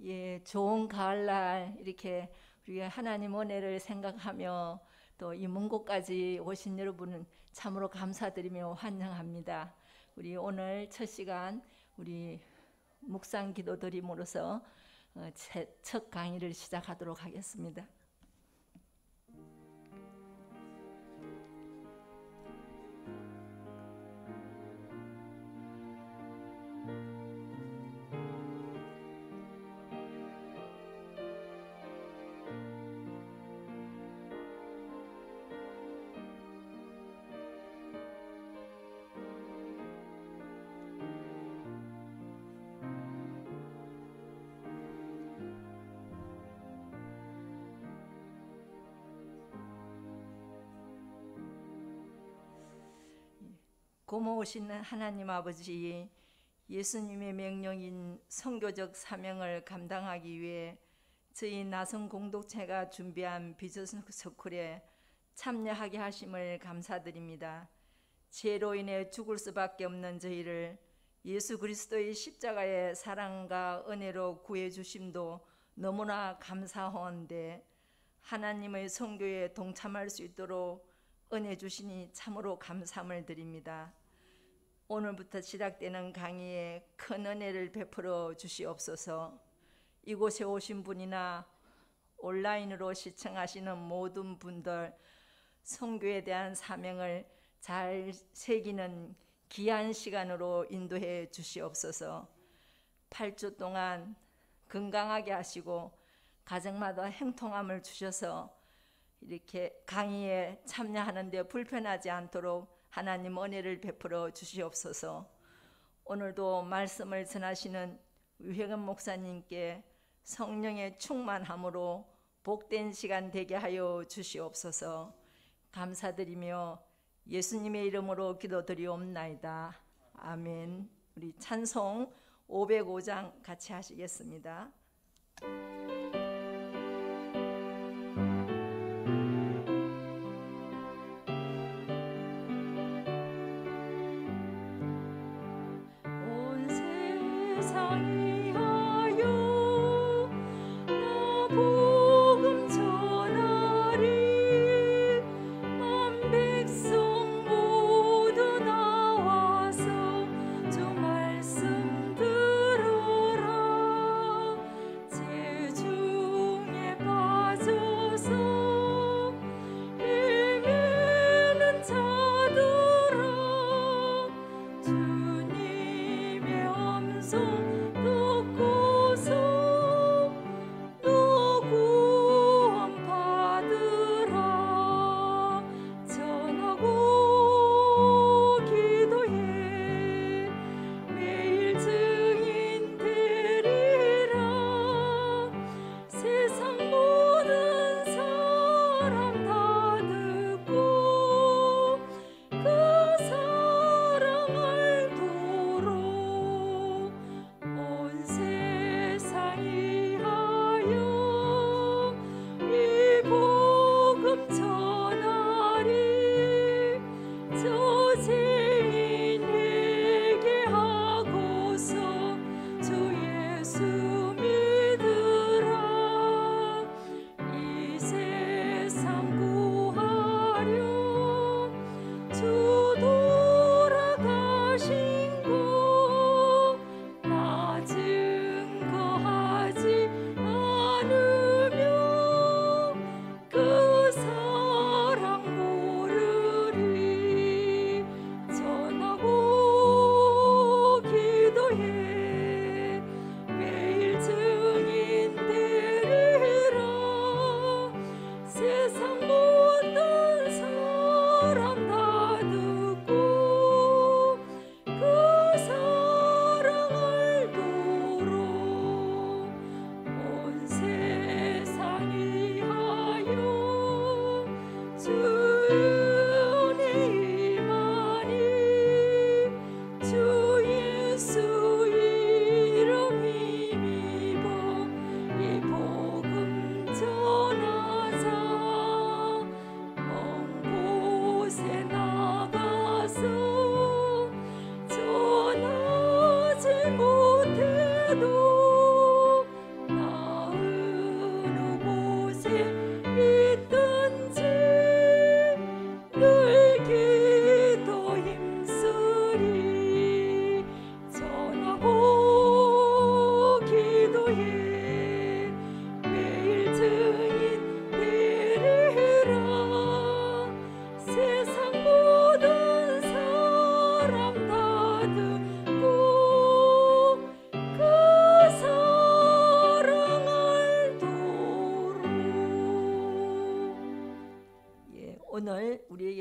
예, 좋은 가을날 이렇게 우리 하나님 은혜를 생각하며 또 이 먼 곳까지 오신 여러분은 참으로 감사드리며 환영합니다. 우리 오늘 첫 시간 우리 묵상 기도 드림으로써 첫 강의를 시작하도록 하겠습니다. 고마우신 하나님 아버지, 예수님의 명령인 선교적 사명을 감당하기 위해 저희 나성 공동체가 준비한 비즈니스 스쿨에 참여하게 하심을 감사드립니다. 죄로 인해 죽을 수밖에 없는 저희를 예수 그리스도의 십자가의 사랑과 은혜로 구해 주심도 너무나 감사하온데, 하나님의 선교에 동참할 수 있도록 은혜 주시니 참으로 감사함을 드립니다. 오늘부터 시작되는 강의에 큰 은혜를 베풀어 주시옵소서. 이곳에 오신 분이나 온라인으로 시청하시는 모든 분들, 선교에 대한 사명을 잘 새기는 귀한 시간으로 인도해 주시옵소서. 8주 동안 건강하게 하시고 가정마다 행통함을 주셔서 이렇게 강의에 참여하는 데 불편하지 않도록 하나님 은혜를 베풀어 주시옵소서. 오늘도 말씀을 전하시는 유혜근 목사님께 성령의 충만함으로 복된 시간 되게 하여 주시옵소서. 감사드리며 예수님의 이름으로 기도드리옵나이다. 아멘. 우리 찬송 505장 같이 하시겠습니다. 주님의 엄성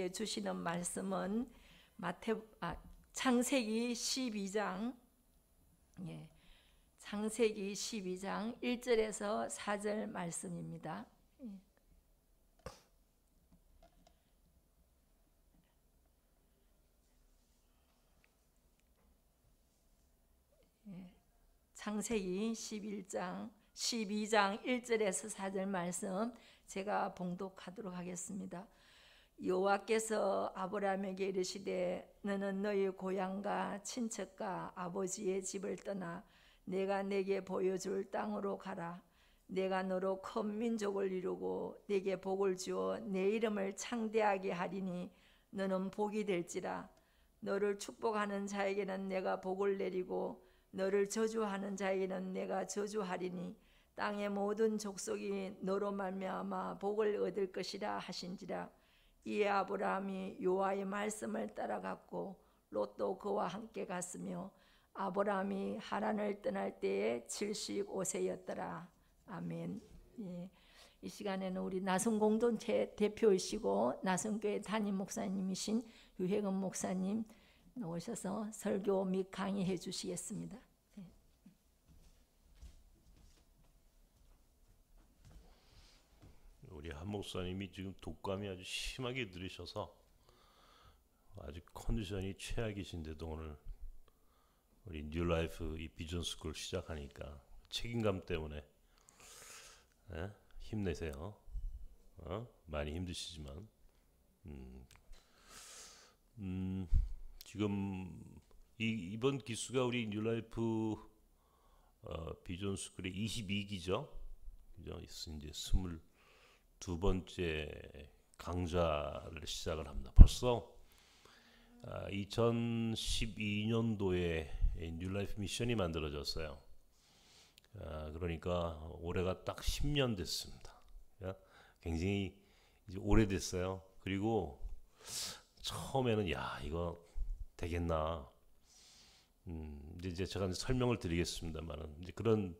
우리에게 주시는 말씀은 창세기 12장, 창세기 12장 1절에서 4절 말씀입니다. 창세기 12장 1절에서 4절 말씀 제가 봉독하도록 하겠습니다. 여호와께서 아브라함에게 이르시되 너는 너희 고향과 친척과 아버지의 집을 떠나 내가 내게 보여줄 땅으로 가라. 내가 너로 큰 민족을 이루고 내게 복을 주어 내 이름을 창대하게 하리니 너는 복이 될지라. 너를 축복하는 자에게는 내가 복을 내리고 너를 저주하는 자에게는 내가 저주하리니 땅의 모든 족속이 너로 말미암아 복을 얻을 것이라 하신지라. 이에 아브라함이 여호와의 말씀을 따라갔고 롯도 그와 함께 갔으며 아브라함이 하란을 떠날 때에 75세였더라. 아멘. 이 시간에는 우리 나성 공동체 대표이시고 나성교회 담임 목사님이신 유혜근 목사님 오셔서 설교 및 강의해 주시겠습니다. 우리 한 목사님이 지금 독감이 아주 심하게 들으셔서 아주 컨디션이 최악이신데도 오늘 우리 뉴라이프 이 비전 스쿨 시작하니까 책임감 때문에 힘내세요. 많이 힘드시지만 지금 이번 기수가 우리 뉴라이프 비전 스쿨의 22기죠. 그죠? 이제 22번째 강좌를 시작을 합니다. 벌써 2012년도에 뉴라이프 미션이 만들어졌어요. 그러니까 올해가 딱 10년 됐습니다. 굉장히 이제 오래됐어요. 그리고 처음에는 야 이거 되겠나 이제 제가 설명을 드리겠습니다만은 이제 그런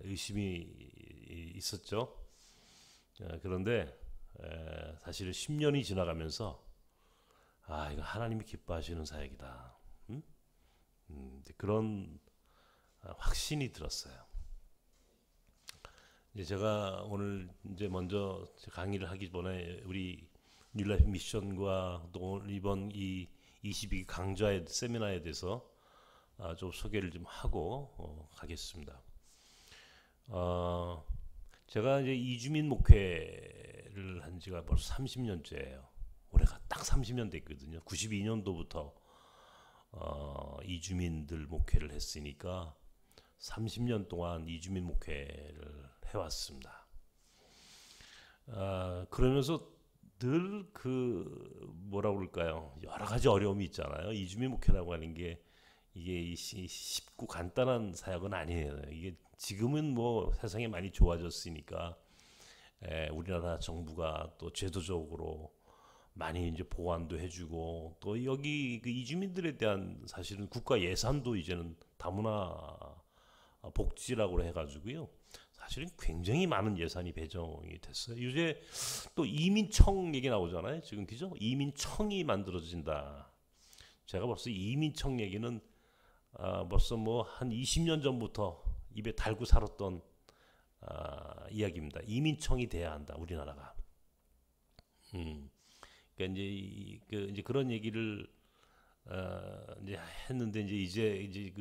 의심이 있었죠. 그런데 사실 10년이 지나가면서 이거 하나님이 기뻐하시는 사역이다. 그런 확신이 들었어요. 이제 제가 오늘 이제 먼저 강의를 하기 전에 우리 뉴라이프 미션과 또 이번 이 22기 강좌의 세미나에 대해서 좀 소개를 좀 하고 가겠습니다. 제가 이제 이주민 목회를 한 지가 벌써 30년째예요. 올해가 딱 30년 됐거든요. 92년도부터 이주민들 목회를 했으니까 30년 동안 이주민 목회를 해왔습니다. 그러면서 늘 뭐라고 그럴까요? 여러 가지 어려움이 있잖아요. 이주민 목회라고 하는 게 이게 쉽고 간단한 사역은 아니에요. 이게 지금은 뭐 세상이 많이 좋아졌으니까 우리나라 정부가 또 제도적으로 많이 이제 보완도 해주고 또 여기 그 이주민들에 대한 사실은 국가 예산도 이제는 다문화 복지라고 해가지고요. 사실은 굉장히 많은 예산이 배정이 됐어요. 요새 또 이민청 얘기 나오잖아요. 지금 그죠? 이민청이 만들어진다. 제가 벌써 이민청 얘기는 벌써 뭐 한 20년 전부터 입에 달고 살았던 이야기입니다. 이민청이 돼야 한다. 우리나라가. 그러니까 이제 그런 얘기를 이제 했는데 이제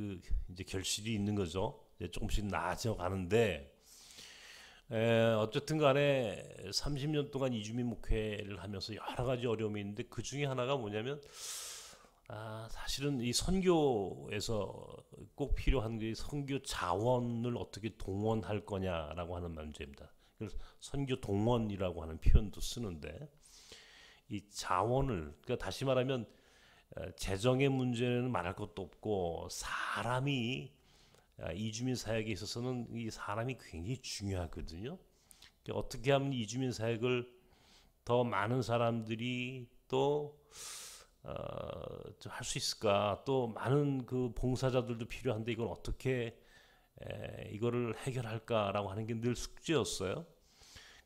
결실이 있는 거죠. 이제 조금씩 나아져 가는데 어쨌든 간에 30년 동안 이주민 목회를 하면서 여러 가지 어려움이 있는데 그 중에 하나가 뭐냐면 사실은 이 선교에서 꼭 필요한 게 선교 자원을 어떻게 동원할 거냐라고 하는 문제입니다. 그래서 선교 동원이라고 하는 표현도 쓰는데 이 자원을 그러니까 다시 말하면 재정의 문제는 말할 것도 없고 사람이 이주민 사역에 있어서는 이 사람이 굉장히 중요하거든요. 그러니까 어떻게 하면 이주민 사역을 더 많은 사람들이 또 할 수 있을까? 또 많은 그 봉사자들도 필요한데 이걸 어떻게 이거를 해결할까라고 하는 게 늘 숙제였어요.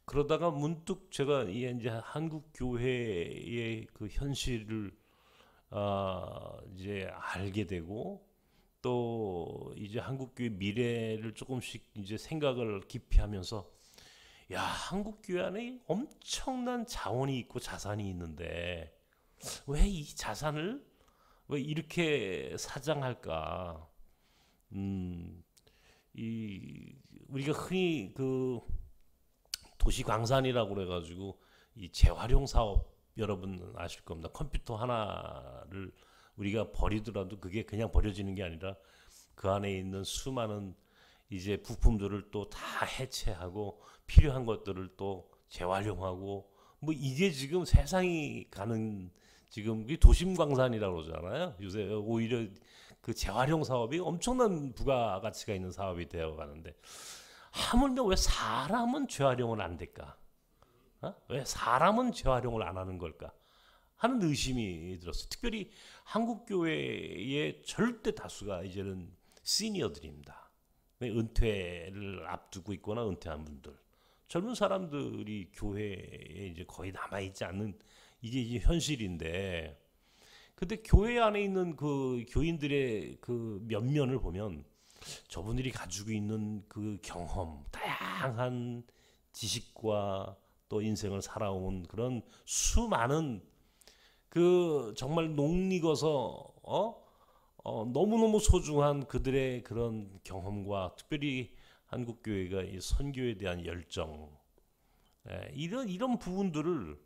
그러다가 문득 제가 이제 한국 교회의 그 현실을 이제 알게 되고 또 이제 한국 교회 미래를 조금씩 이제 생각을 깊이 하면서 야, 한국 교회 안에 엄청난 자원이 있고 자산이 있는데 왜 이 자산을 왜 이렇게 사장할까? 이 우리가 흔히 그 도시 광산이라고 그래가지고 이 재활용 사업 여러분 아실 겁니다. 컴퓨터 하나를 우리가 버리더라도 그게 그냥 버려지는 게 아니라 그 안에 있는 수많은 이제 부품들을 또 다 해체하고 필요한 것들을 또 재활용하고 뭐 이게 지금 세상이 가는 지금 이 도심 광산이라고 그러잖아요. 요새 오히려 그 재활용 사업이 엄청난 부가가치가 있는 사업이 되어 가는데 하물며 왜 사람은 재활용을 안 될까? 왜 사람은 재활용을 안 하는 걸까? 하는 의심이 들었어요. 특별히 한국 교회의 절대 다수가 이제는 시니어들입니다. 은퇴를 앞두고 있거나 은퇴한 분들, 젊은 사람들이 교회에 이제 거의 남아 있지 않는 이게 이제 현실인데, 근데 교회 안에 있는 그 교인들의 그 면면을 보면 저분들이 가지고 있는 그 경험, 다양한 지식과 또 인생을 살아온 그런 수많은 그 정말 녹익어서 너무너무 소중한 그들의 그런 경험과 특별히 한국 교회가 이 선교에 대한 열정, 이런 부분들을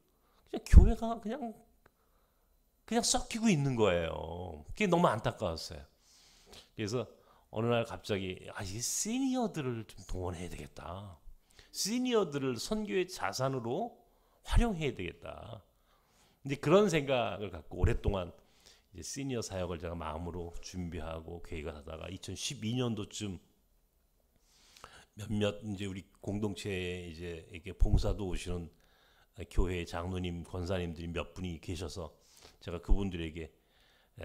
그냥 교회가 그냥 썩히고 있는 거예요. 그게 너무 안타까웠어요. 그래서 어느 날 갑자기 이 시니어들을 좀 동원해야 되겠다. 시니어들을 선교의 자산으로 활용해야 되겠다. 이제 그런 생각을 갖고 오랫동안 이제 시니어 사역을 제가 마음으로 준비하고 계획을 하다가 2012년도쯤 몇몇 이제 우리 공동체에 이제 이렇게 봉사도 오시는 교회 장로님, 권사님들이 몇 분이 계셔서 제가 그분들에게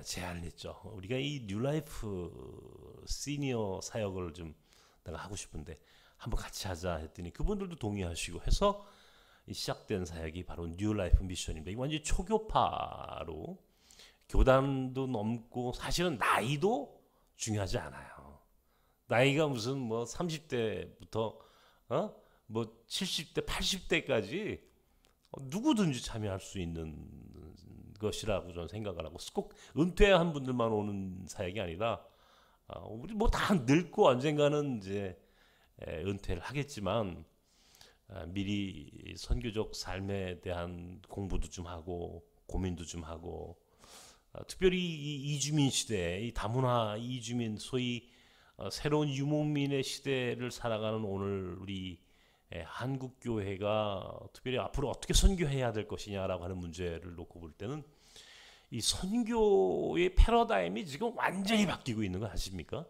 제안을 했죠. 우리가 이 뉴라이프 시니어 사역을 좀 내가 하고 싶은데 한번 같이 하자 했더니 그분들도 동의하시고 해서 시작된 사역이 바로 뉴라이프 미션입니다. 이 완전 초교파로 교단도 넘고 사실은 나이도 중요하지 않아요. 나이가 무슨 뭐 30대부터 뭐 70대, 80대까지 누구든지 참여할 수 있는 것이라고 저는 생각을 하고 꼭 은퇴한 분들만 오는 사역이 아니라 우리 뭐 다 늙고 언젠가는 이제 은퇴를 하겠지만 미리 선교적 삶에 대한 공부도 좀 하고 고민도 좀 하고 특별히 이 이주민 시대, 이 다문화 이주민 소위 새로운 유목민의 시대를 살아가는 오늘 우리 한국 교회가 특별히 앞으로 어떻게 선교해야 될 것이냐라고 하는 문제를 놓고 볼 때는 이 선교의 패러다임이 지금 완전히 바뀌고 있는 거 아십니까?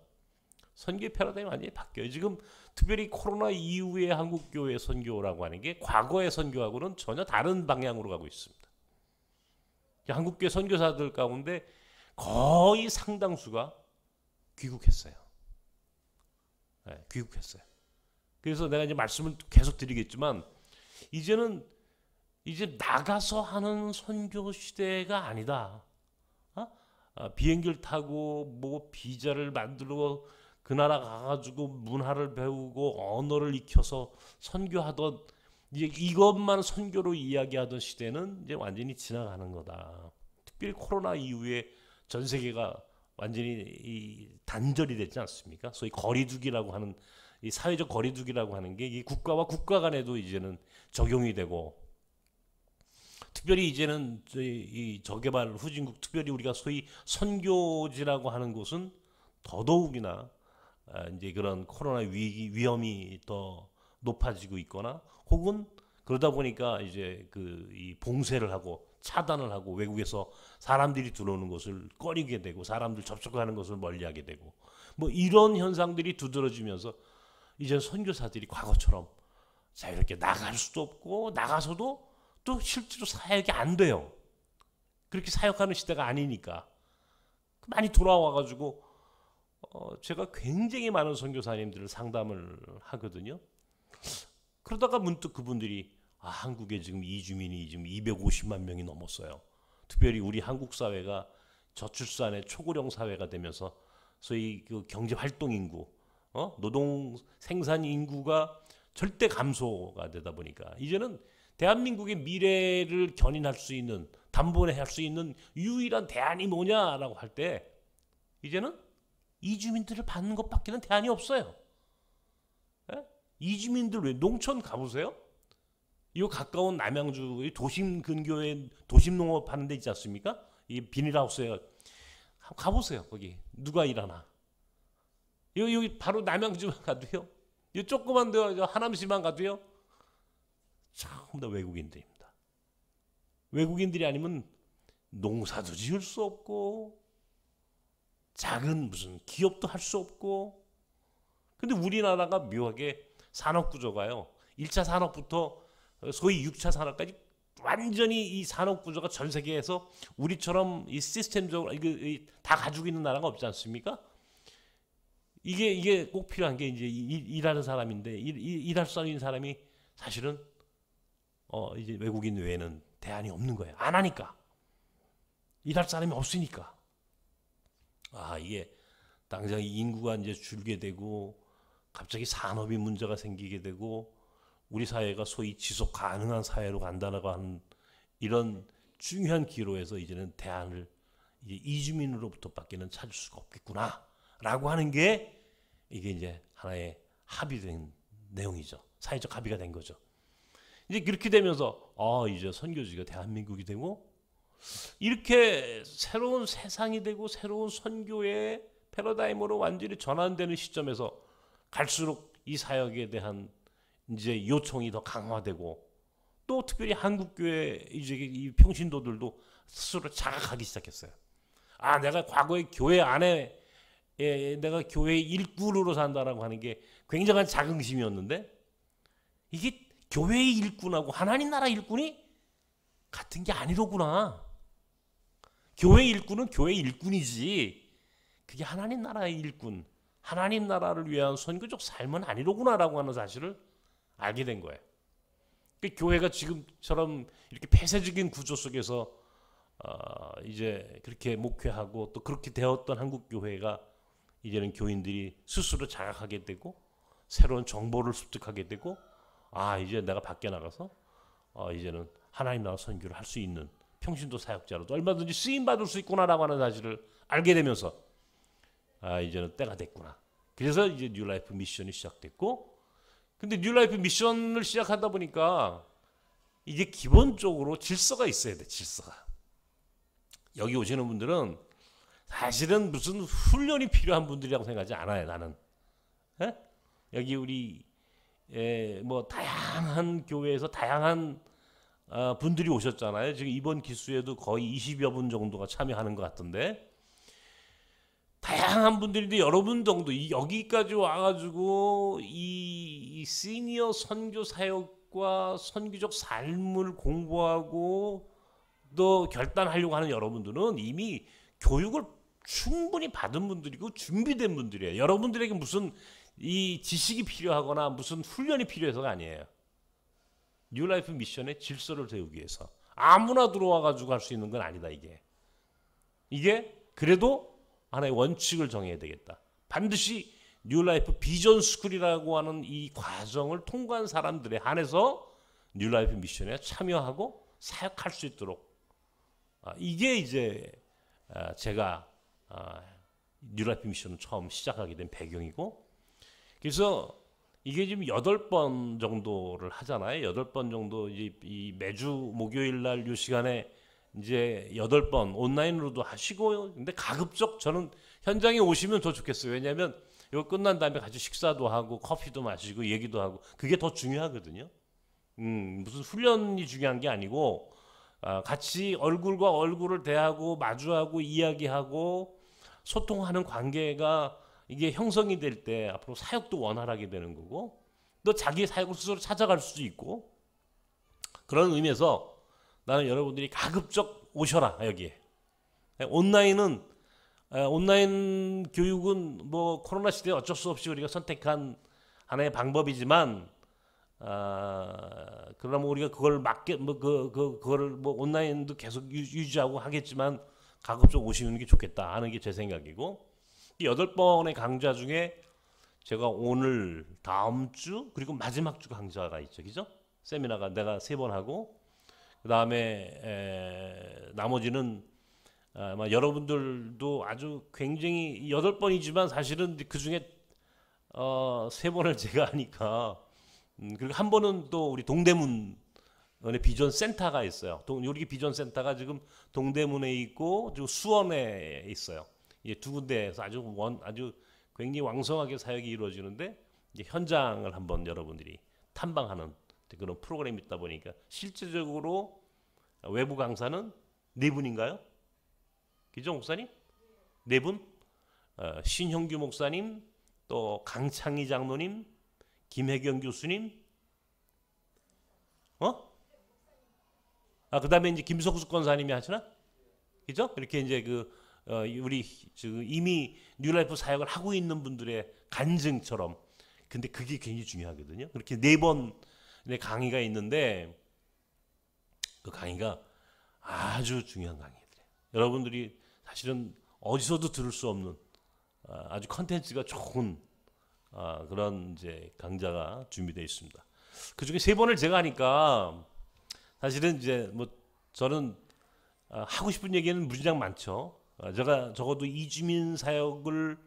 선교의 패러다임이 완전히 바뀌어요. 지금 특별히 코로나 이후에 한국 교회 선교라고 하는 게 과거의 선교하고는 전혀 다른 방향으로 가고 있습니다. 한국 교회 선교사들 가운데 거의 상당수가 귀국했어요. 귀국했어요. 그래서 내가 이제 말씀을 계속 드리겠지만 이제는 이제 나가서 하는 선교 시대가 아니다. 비행기를 타고 뭐 비자를 만들고 그 나라 가가지고 문화를 배우고 언어를 익혀서 선교하던 이제 이것만 선교로 이야기하던 시대는 이제 완전히 지나가는 거다. 특별히 코로나 이후에 전 세계가 완전히 이 단절이 됐지 않습니까? 소위 거리두기라고 하는 이 사회적 거리두기라고 하는 게 이 국가와 국가 간에도 이제는 적용이 되고 특별히 이제는 이 저개발 후진국 특별히 우리가 소위 선교지라고 하는 곳은 더더욱이나 이제 그런 코로나 위험이 더 높아지고 있거나 혹은 그러다 보니까 이제 그 이 봉쇄를 하고 차단을 하고 외국에서 사람들이 들어오는 것을 꺼리게 되고 사람들 접촉하는 것을 멀리하게 되고 뭐 이런 현상들이 두드러지면서 이제 선교사들이 과거처럼 자유롭게 나갈 수도 없고 나가서도 또 실제로 사역이 안 돼요. 그렇게 사역하는 시대가 아니니까 많이 돌아와가지고 제가 굉장히 많은 선교사님들을 상담을 하거든요. 그러다가 문득 그분들이 한국에 지금 이주민이 지금 250만 명이 넘었어요. 특별히 우리 한국 사회가 저출산의 초고령 사회가 되면서 소위 그 경제 활동 인구, 노동 생산 인구가 절대 감소가 되다 보니까 이제는 대한민국의 미래를 견인할 수 있는, 담보할 수 있는 유일한 대안이 뭐냐라고 할 때 이제는 이주민들을 받는 것밖에는 대안이 없어요. 예? 이주민들 왜 농촌 가보세요? 이 가까운 남양주 도심 근교에 도심 농업 하는 데 있지 않습니까? 이 비닐하우스에 가보세요. 거기 누가 일하나? 여기 바로 남양주만 가도요. 이 조그만 데 하남시만 가도요. 전부 다 외국인들입니다. 외국인들이 아니면 농사도 지을 수 없고 작은 무슨 기업도 할 수 없고. 근데 우리나라가 묘하게 산업 구조가요. 1차 산업부터 소위 6차 산업까지 완전히 이 산업 구조가 전 세계에서 우리처럼 이 시스템적으로 다 가지고 있는 나라가 없지 않습니까? 이게 꼭 필요한 게 이제 일하는 사람인데 일할 수 있는 사람이 사실은 이제 외국인 외에는 대안이 없는 거예요. 안 하니까. 일할 사람이 없으니까. 이게 당장 인구가 이제 줄게 되고 갑자기 산업이 문제가 생기게 되고 우리 사회가 소위 지속 가능한 사회로 간다라고 하는 이런 중요한 기로에서 이제는 대안을 이제 이주민으로부터밖에는 찾을 수가 없겠구나라고 하는 게 이게 이제 하나의 합의된 내용이죠. 사회적 합의가 된 거죠. 이제 그렇게 되면서 이제 선교지가 대한민국이 되고 이렇게 새로운 세상이 되고 새로운 선교의 패러다임으로 완전히 전환되는 시점에서 갈수록 이 사역에 대한 이제 요청이 더 강화되고 또 특별히 한국교회 이제 이 평신도들도 스스로 자각하기 시작했어요. 내가 과거에 교회 안에 내가 교회의 일꾼으로 산다라고 하는 게 굉장한 자긍심이었는데 이게 교회의 일꾼하고 하나님 나라 일꾼이 같은 게 아니로구나. 교회 일꾼은 교회 일꾼이지 그게 하나님 나라의 일꾼, 하나님 나라를 위한 선교적 삶은 아니로구나라고 하는 사실을 알게 된 거예요. 교회가 지금처럼 이렇게 폐쇄적인 구조 속에서 이제 그렇게 목회하고 또 그렇게 되었던 한국 교회가 이제는 교인들이 스스로 자각하게 되고 새로운 정보를 습득하게 되고 이제 내가 밖에 나가서 이제는 하나님 나라 선교를 할 수 있는 평신도 사역자로도 얼마든지 쓰임 받을 수 있구나라고 하는 사실을 알게 되면서 이제는 때가 됐구나. 그래서 이제 뉴라이프 미션이 시작됐고, 근데 뉴라이프 미션을 시작하다 보니까 이게 기본적으로 질서가 있어야 돼. 질서가. 여기 오시는 분들은 사실은 무슨 훈련이 필요한 분들이라고 생각하지 않아요. 나는. 여기 우리 뭐 다양한 교회에서 다양한 분들이 오셨잖아요. 지금 이번 기수에도 거의 20여 분 정도가 참여하는 것 같은데 다양한 분들인데 여러분 정도 여기까지 와가지고 이 시니어 선교 사역과 선교적 삶을 공부하고 또 결단하려고 하는 여러분들은 이미 교육을 충분히 받은 분들이고 준비된 분들이에요. 여러분들에게 무슨 이 지식이 필요하거나 무슨 훈련이 필요해서가 아니에요. 뉴라이프 미션의 질서를 세우기 위해서 아무나 들어와가지고 할 수 있는 건 아니다. 이게 그래도 하나의 원칙을 정해야 되겠다. 반드시 뉴라이프 비전 스쿨이라고 하는 이 과정을 통과한 사람들에 한해서 뉴라이프 미션에 참여하고 사역할 수 있도록 이게 이제 제가 뉴라이프 미션을 처음 시작하게 된 배경이고, 그래서 이게 지금 8번 정도를 하잖아요. 8번 정도 이제 이 매주 목요일 날 이 시간에 이제 8번 온라인으로도 하시고, 근데 가급적 저는 현장에 오시면 더 좋겠어요. 왜냐하면 이거 끝난 다음에 같이 식사도 하고 커피도 마시고 얘기도 하고 그게 더 중요하거든요. 무슨 훈련이 중요한 게 아니고 같이 얼굴과 얼굴을 대하고 마주하고 이야기하고 소통하는 관계가 이게 형성이 될 때 앞으로 사역도 원활하게 되는 거고 또 자기의 사역을 스스로 찾아갈 수도 있고, 그런 의미에서 나는 여러분들이 가급적 오셔라. 여기에 온라인 교육은 뭐 코로나 시대에 어쩔 수 없이 우리가 선택한 하나의 방법이지만 그러나 뭐 우리가 그걸 맞게 그거를 뭐 온라인도 계속 유지하고 하겠지만 가급적 오시는 게 좋겠다 하는 게 제 생각이고, 이 8번의 강좌 중에 제가 오늘 다음 주 그리고 마지막 주 강좌가 있죠, 그죠? 세미나가 내가 3번 하고, 그 다음에 나머지는 아마 여러분들도 아주 굉장히 8번이지만 사실은 그 중에 3번을 제가 하니까, 그리고 한 번은 또 우리 동대문에 비전 센터가 있어요. 우리 비전 센터가 지금 동대문에 있고 지금 수원에 있어요. 이 두 군데에서 아주 굉장히 왕성하게 사역이 이루어지는데, 이제 현장을 한번 여러분들이 탐방하는 그런 프로그램이 있다 보니까 실제적으로 외부 강사는 4분인가요? 그죠, 목사님? 4분? 신형규 목사님, 또 강창희 장로님, 김혜경 교수님, 그다음에 이제 김석수 권사님이 하시나? 그죠? 이렇게 이제 우리 지금 이미 뉴라이프 사역을 하고 있는 분들의 간증처럼. 근데 그게 굉장히 중요하거든요. 그렇게 4번의 강의가 있는데 그 강의가 아주 중요한 강의들이에요. 여러분들이 사실은 어디서도 들을 수 없는 아주 컨텐츠가 좋은 그런 이제 강좌가 준비되어 있습니다. 그 중에 3번을 제가 하니까 사실은 이제 뭐 저는 하고 싶은 얘기는 무지장 많죠. 제가 적어도 이주민 사역을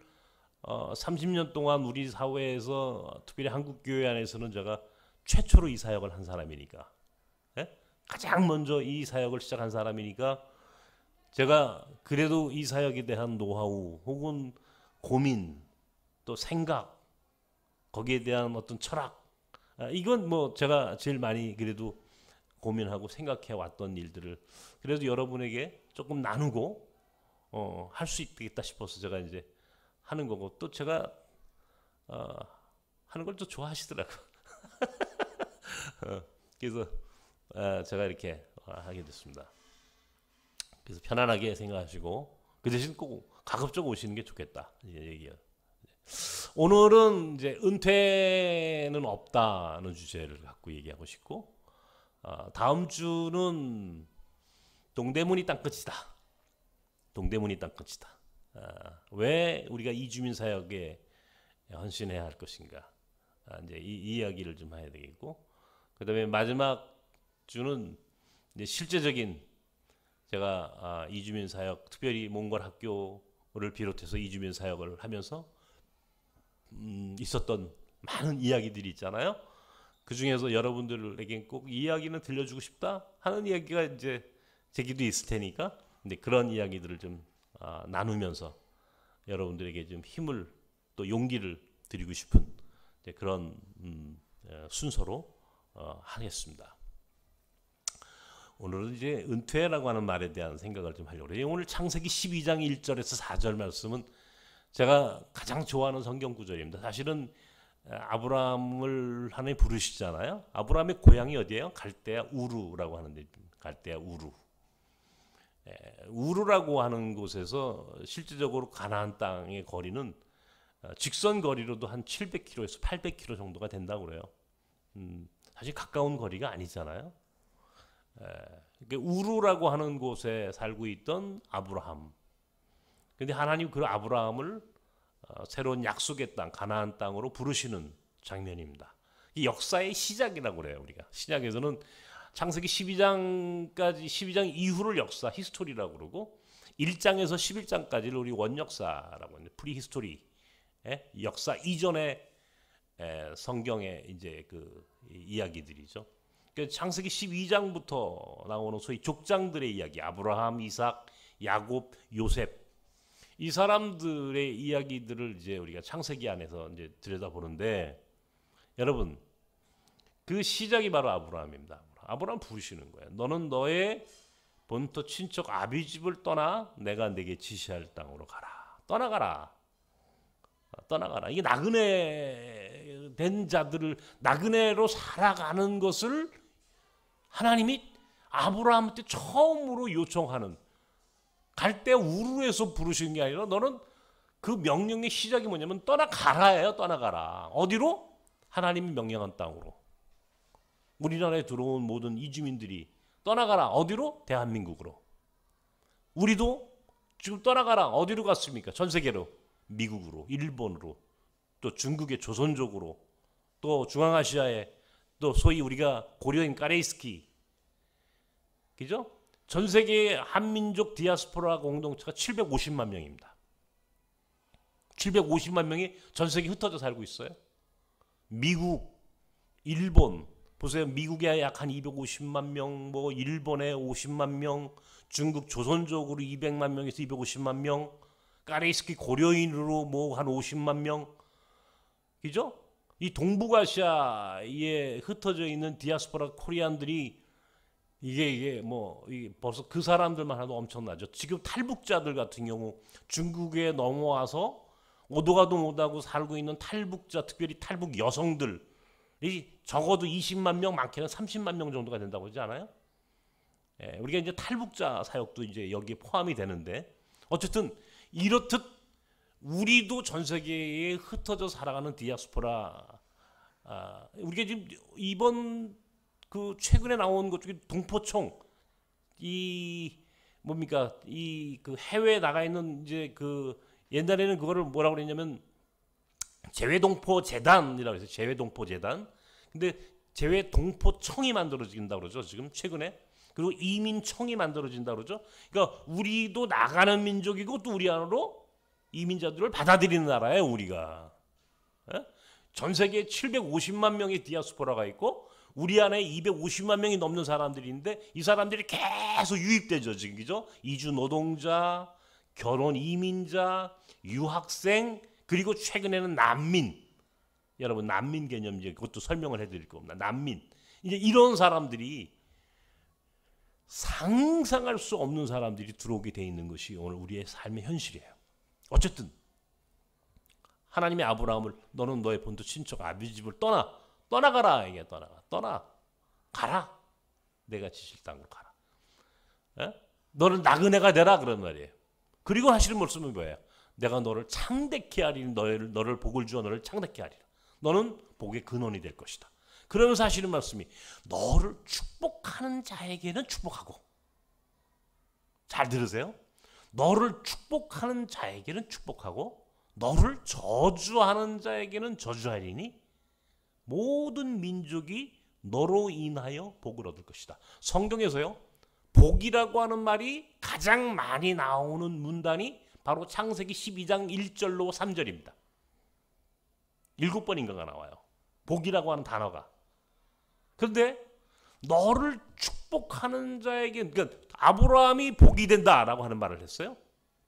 30년 동안 우리 사회에서 특별히 한국 교회 안에서는 제가 최초로 이 사역을 한 사람이니까, 예? 가장 먼저 이 사역을 시작한 사람이니까 제가 그래도 이 사역에 대한 노하우 혹은 고민 또 생각 거기에 대한 어떤 철학, 이건 뭐 제가 제일 많이 그래도 고민하고 생각해 왔던 일들을 그래도 여러분에게 조금 나누고 할 수 있겠다 싶어서 제가 이제 하는 거고, 또 제가 하는 걸 또 좋아하시더라고. 그래서 제가 이렇게 하게 됐습니다. 그래서 편안하게 생각하시고 그 대신 꼭 가급적 오시는 게 좋겠다 이제 얘기예요. 오늘은 이제 은퇴는 없다는 주제를 갖고 얘기하고 싶고, 다음 주는 동대문이 땅끝이다. 동대문이 땅끝이다. 왜 우리가 이주민 사역에 헌신해야 할 것인가? 이제 이 이야기를 좀 해야 되겠고, 그다음에 마지막 주는 이제 실제적인 제가 이주민 사역, 특별히 몽골 학교를 비롯해서 이주민 사역을 하면서 있었던 많은 이야기들이 있잖아요. 그 중에서 여러분들에게 꼭 이 이야기는 들려주고 싶다 하는 이야기가 이제 제기도 있을 테니까, 근데 그런 이야기들을 좀 나누면서 여러분들에게 좀 힘을 또 용기를 드리고 싶은 그런 순서로 하겠습니다. 오늘은 이제 은퇴라고 하는 말에 대한 생각을 좀 하려고 해요. 오늘 창세기 12장 1절에서 4절 말씀은 제가 가장 좋아하는 성경 구절입니다. 사실은 아브라함을 하나님 부르시잖아요. 아브라함의 고향이 어디예요? 갈대아 우르라고 하는데, 갈대아 우르. 우르라고 하는 곳에서 실질적으로 가나안 땅의 거리는 직선 거리로도 한 700km에서 800km 정도가 된다고 그래요. 사실 가까운 거리가 아니잖아요. 우르라고 하는 곳에 살고 있던 아브라함. 근데 하나님 그 아브라함을 새로운 약속의 땅 가나안 땅으로 부르시는 장면입니다. 이 역사의 시작이라고 그래요. 우리가 신약에서는 창세기 12장까지 12장 이후를 역사 히스토리라고 그러고, 1장에서 11장까지를 우리 원역사라고 하는 프리히스토리, 역사 이전의 성경의 이제 그 이야기들이죠. 창세기 12장부터 나오는 소위 족장들의 이야기, 아브라함, 이삭, 야곱, 요셉, 이 사람들의 이야기들을 이제 우리가 창세기 안에서 이제 들여다보는데, 여러분 그 시작이 바로 아브라함입니다. 아브라함 부르시는 거예요. 너는 너의 본토 친척 아비 집을 떠나 내가 내게 지시할 땅으로 가라. 떠나가라. 떠나가라. 이게 나그네 된 자들을 나그네로 살아가는 것을 하나님이 아브라함한테 처음으로 요청하는, 갈대아 우르에서 부르신 게 아니라 너는 그 명령의 시작이 뭐냐면 떠나가라예요. 떠나가라. 어디로? 하나님이 명령한 땅으로. 우리나라에 들어온 모든 이주민들이 떠나가라. 어디로? 대한민국으로. 우리도 지금 떠나가라. 어디로 갔습니까? 전 세계로. 미국으로, 일본으로, 또 중국의 조선족으로, 또 중앙아시아에 또 소위 우리가 고려인 까레이스키, 그죠? 전 세계의 한민족 디아스포라 공동체가 750만 명입니다. 750만 명이 전 세계에 흩어져 살고 있어요. 미국, 일본 보세요. 미국에 약 한 250만 명, 뭐 일본에 50만 명, 중국 조선족으로 200만 명에서 250만 명, 까레이스키 고려인으로 뭐 한 50만 명, 그죠? 이 동북아시아에 흩어져 있는 디아스포라 코리안들이 이게 벌써 그 사람들만 해도 엄청나죠. 지금 탈북자들 같은 경우 중국에 넘어와서 오도 가도 못하고 살고 있는 탈북자, 특별히 탈북 여성들이 적어도 20만 명, 많게는 30만 명 정도가 된다고 그러지 않아요? 예, 우리가 이제 탈북자 사역도 이제 여기에 포함이 되는데, 어쨌든 이렇듯 우리도 전 세계에 흩어져 살아가는 디아스포라, 우리가 지금 이번 그 최근에 나온 것 중에 동포총, 이 뭡니까, 이 그 해외에 나가 있는 이제 그 옛날에는 그거를 뭐라고 그랬냐면 재외동포 재단이라고 해서 재외동포 재단. 근데 재외동포청이 만들어진다고 그러죠. 지금 최근에. 그리고 이민청이 만들어진다 그러죠. 그러니까 우리도 나가는 민족이고 또 우리 안으로 이민자들을 받아들이는 나라예요, 우리가. 예? 전 세계에 750만 명의 디아스포라가 있고 우리 안에 250만 명이 넘는 사람들이 있는데 이 사람들이 계속 유입되죠, 지금. 그죠? 이주 노동자, 결혼 이민자, 유학생, 그리고 최근에는 난민. 여러분, 난민 개념 이제 그것도 설명을 해드릴 겁니다. 난민. 이제 이런 사람들이, 상상할 수 없는 사람들이 들어오게 돼 있는 것이 오늘 우리의 삶의 현실이에요. 어쨌든 하나님의 아브라함을 너는 너의 본토 친척 아비 집을 떠나가라. 이게 가라. 내가 지실 땅으로 가라. 에? 너는 나그네가 되라 그런 말이에요. 그리고 하시는 말씀은 뭐예요? 내가 너를 창대케 하리니 너를 복을 주어 너를 창대케 하리라. 너는 복의 근원이 될 것이다. 그러면서 하시는 말씀이 너를 축복하는 자에게는 축복하고, 잘 들으세요. 너를 축복하는 자에게는 축복하고 너를 저주하는 자에게는 저주하리니 모든 민족이 너로 인하여 복을 얻을 것이다. 성경에서요, 복이라고 하는 말이 가장 많이 나오는 문단이 바로 창세기 12장 1절로 3절입니다. 7번인가가 나와요, 복이라고 하는 단어가. 그런데 너를 축복하는 자에게, 그러니까 아브라함이 복이 된다라고 하는 말을 했어요.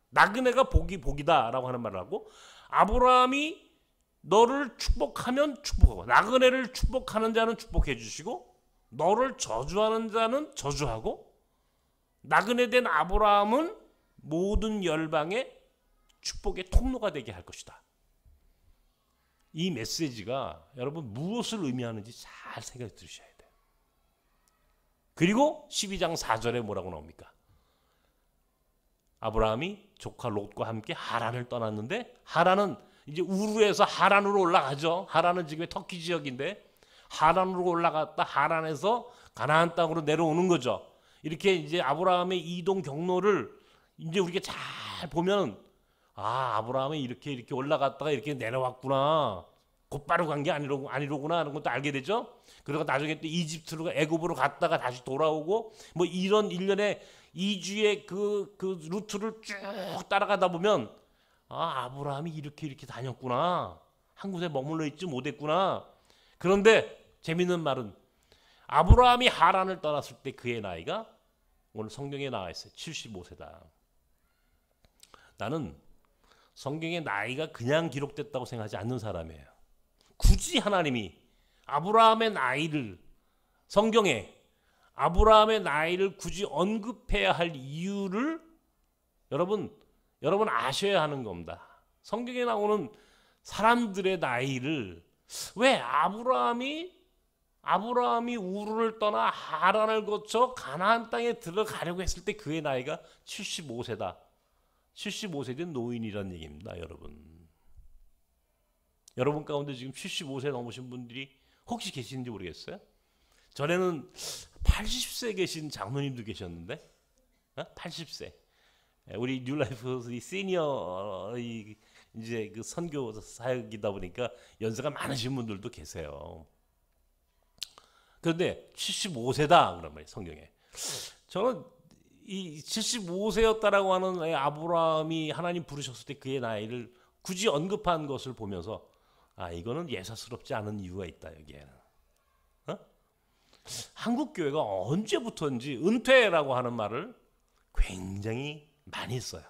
나그네가 복이다라고 하는 말을 하고, 아브라함이 너를 축복하면 축복하고, 나그네를 축복하는 자는 축복해 주시고, 너를 저주하는 자는 저주하고, 나그네 된 아브라함은 모든 열방의 축복의 통로가 되게 할 것이다. 이 메시지가 여러분 무엇을 의미하는지 잘 생각해 들으셔야 돼요. 그리고 12장 4절에 뭐라고 나옵니까? 아브라함이 조카 롯과 함께 하란을 떠났는데, 하란은 이제 우르에서 하란으로 올라가죠. 하란은 지금의 터키 지역인데 하란으로 올라갔다 하란에서 가나안 땅으로 내려오는 거죠. 이렇게 이제 아브라함의 이동 경로를 이제 우리가 잘 보면, 아브라함이 이렇게 올라갔다가 이렇게 내려왔구나, 곧바로 간 게 아니로구나 하는 것도 알게 되죠. 그리고 나중에 또 이집트로, 애굽으로 갔다가 다시 돌아오고, 뭐 이런 일련의 2주의 그 루트를 쭉 따라가다 보면, 아브라함이 이렇게 다녔구나, 한 곳에 머물러 있지 못했구나. 그런데 재밌는 말은 아브라함이 하란을 떠났을 때 그의 나이가 오늘 성경에 나와 있어요. 75세다. 나는 성경의 나이가 그냥 기록됐다고 생각하지 않는 사람이에요. 굳이 하나님이 아브라함의 나이를, 성경에 아브라함의 나이를 굳이 언급해야 할 이유를 여러분 아셔야 하는 겁니다. 성경에 나오는 사람들의 나이를, 왜 아브라함이 우르를 떠나 하란을 거쳐 가나안 땅에 들어가려고 했을 때 그의 나이가 75세다. 75세 된 노인이라는 얘기입니다, 여러분. 여러분 가운데 지금 75세 넘으신 분들이 혹시 계시는지 모르겠어요? 전에는 80세 계신 장로님도 계셨는데 80세. 우리 뉴라이프 시니어 이제 그 선교 사역이다 보니까 연세가 많으신 분들도 계세요. 그런데 75세다 그런 말이에요, 성경에. 저는 이 75세였다라고 하는 아브라함이 하나님 부르셨을 때 그의 나이를 굳이 언급한 것을 보면서 이거는 예사스럽지 않은 이유가 있다 여기에는. 한국 교회가 언제부터인지 은퇴라고 하는 말을 굉장히 많이 써요.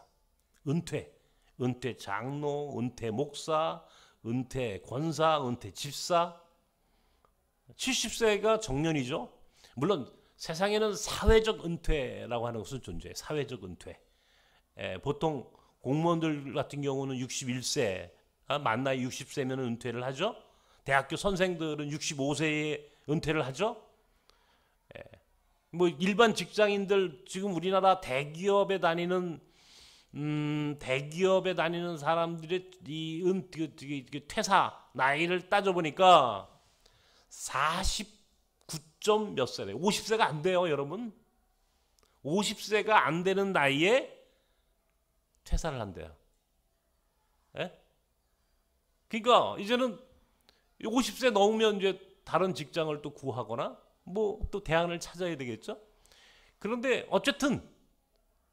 은퇴 장로, 은퇴 목사, 은퇴 권사, 은퇴 집사. 70세가 정년이죠. 물론 세상에는 사회적 은퇴라고 하는 것은 존재해요. 사회적 은퇴. 보통 공무원들 같은 경우는 61세, 만 나이 60세면 은퇴를 하죠. 대학교 선생들은 65세에 은퇴를 하죠. 뭐 일반 직장인들 지금 우리나라 대기업에 다니는 사람들의 이 퇴사 나이를 따져 보니까 49점 몇 세래. 50세가 안 돼요, 여러분. 50세가 안 되는 나이에 퇴사를 한대요. 그러니까 이제는 50세 넘으면 이제 다른 직장을 또 구하거나 뭐 또 대안을 찾아야 되겠죠. 그런데 어쨌든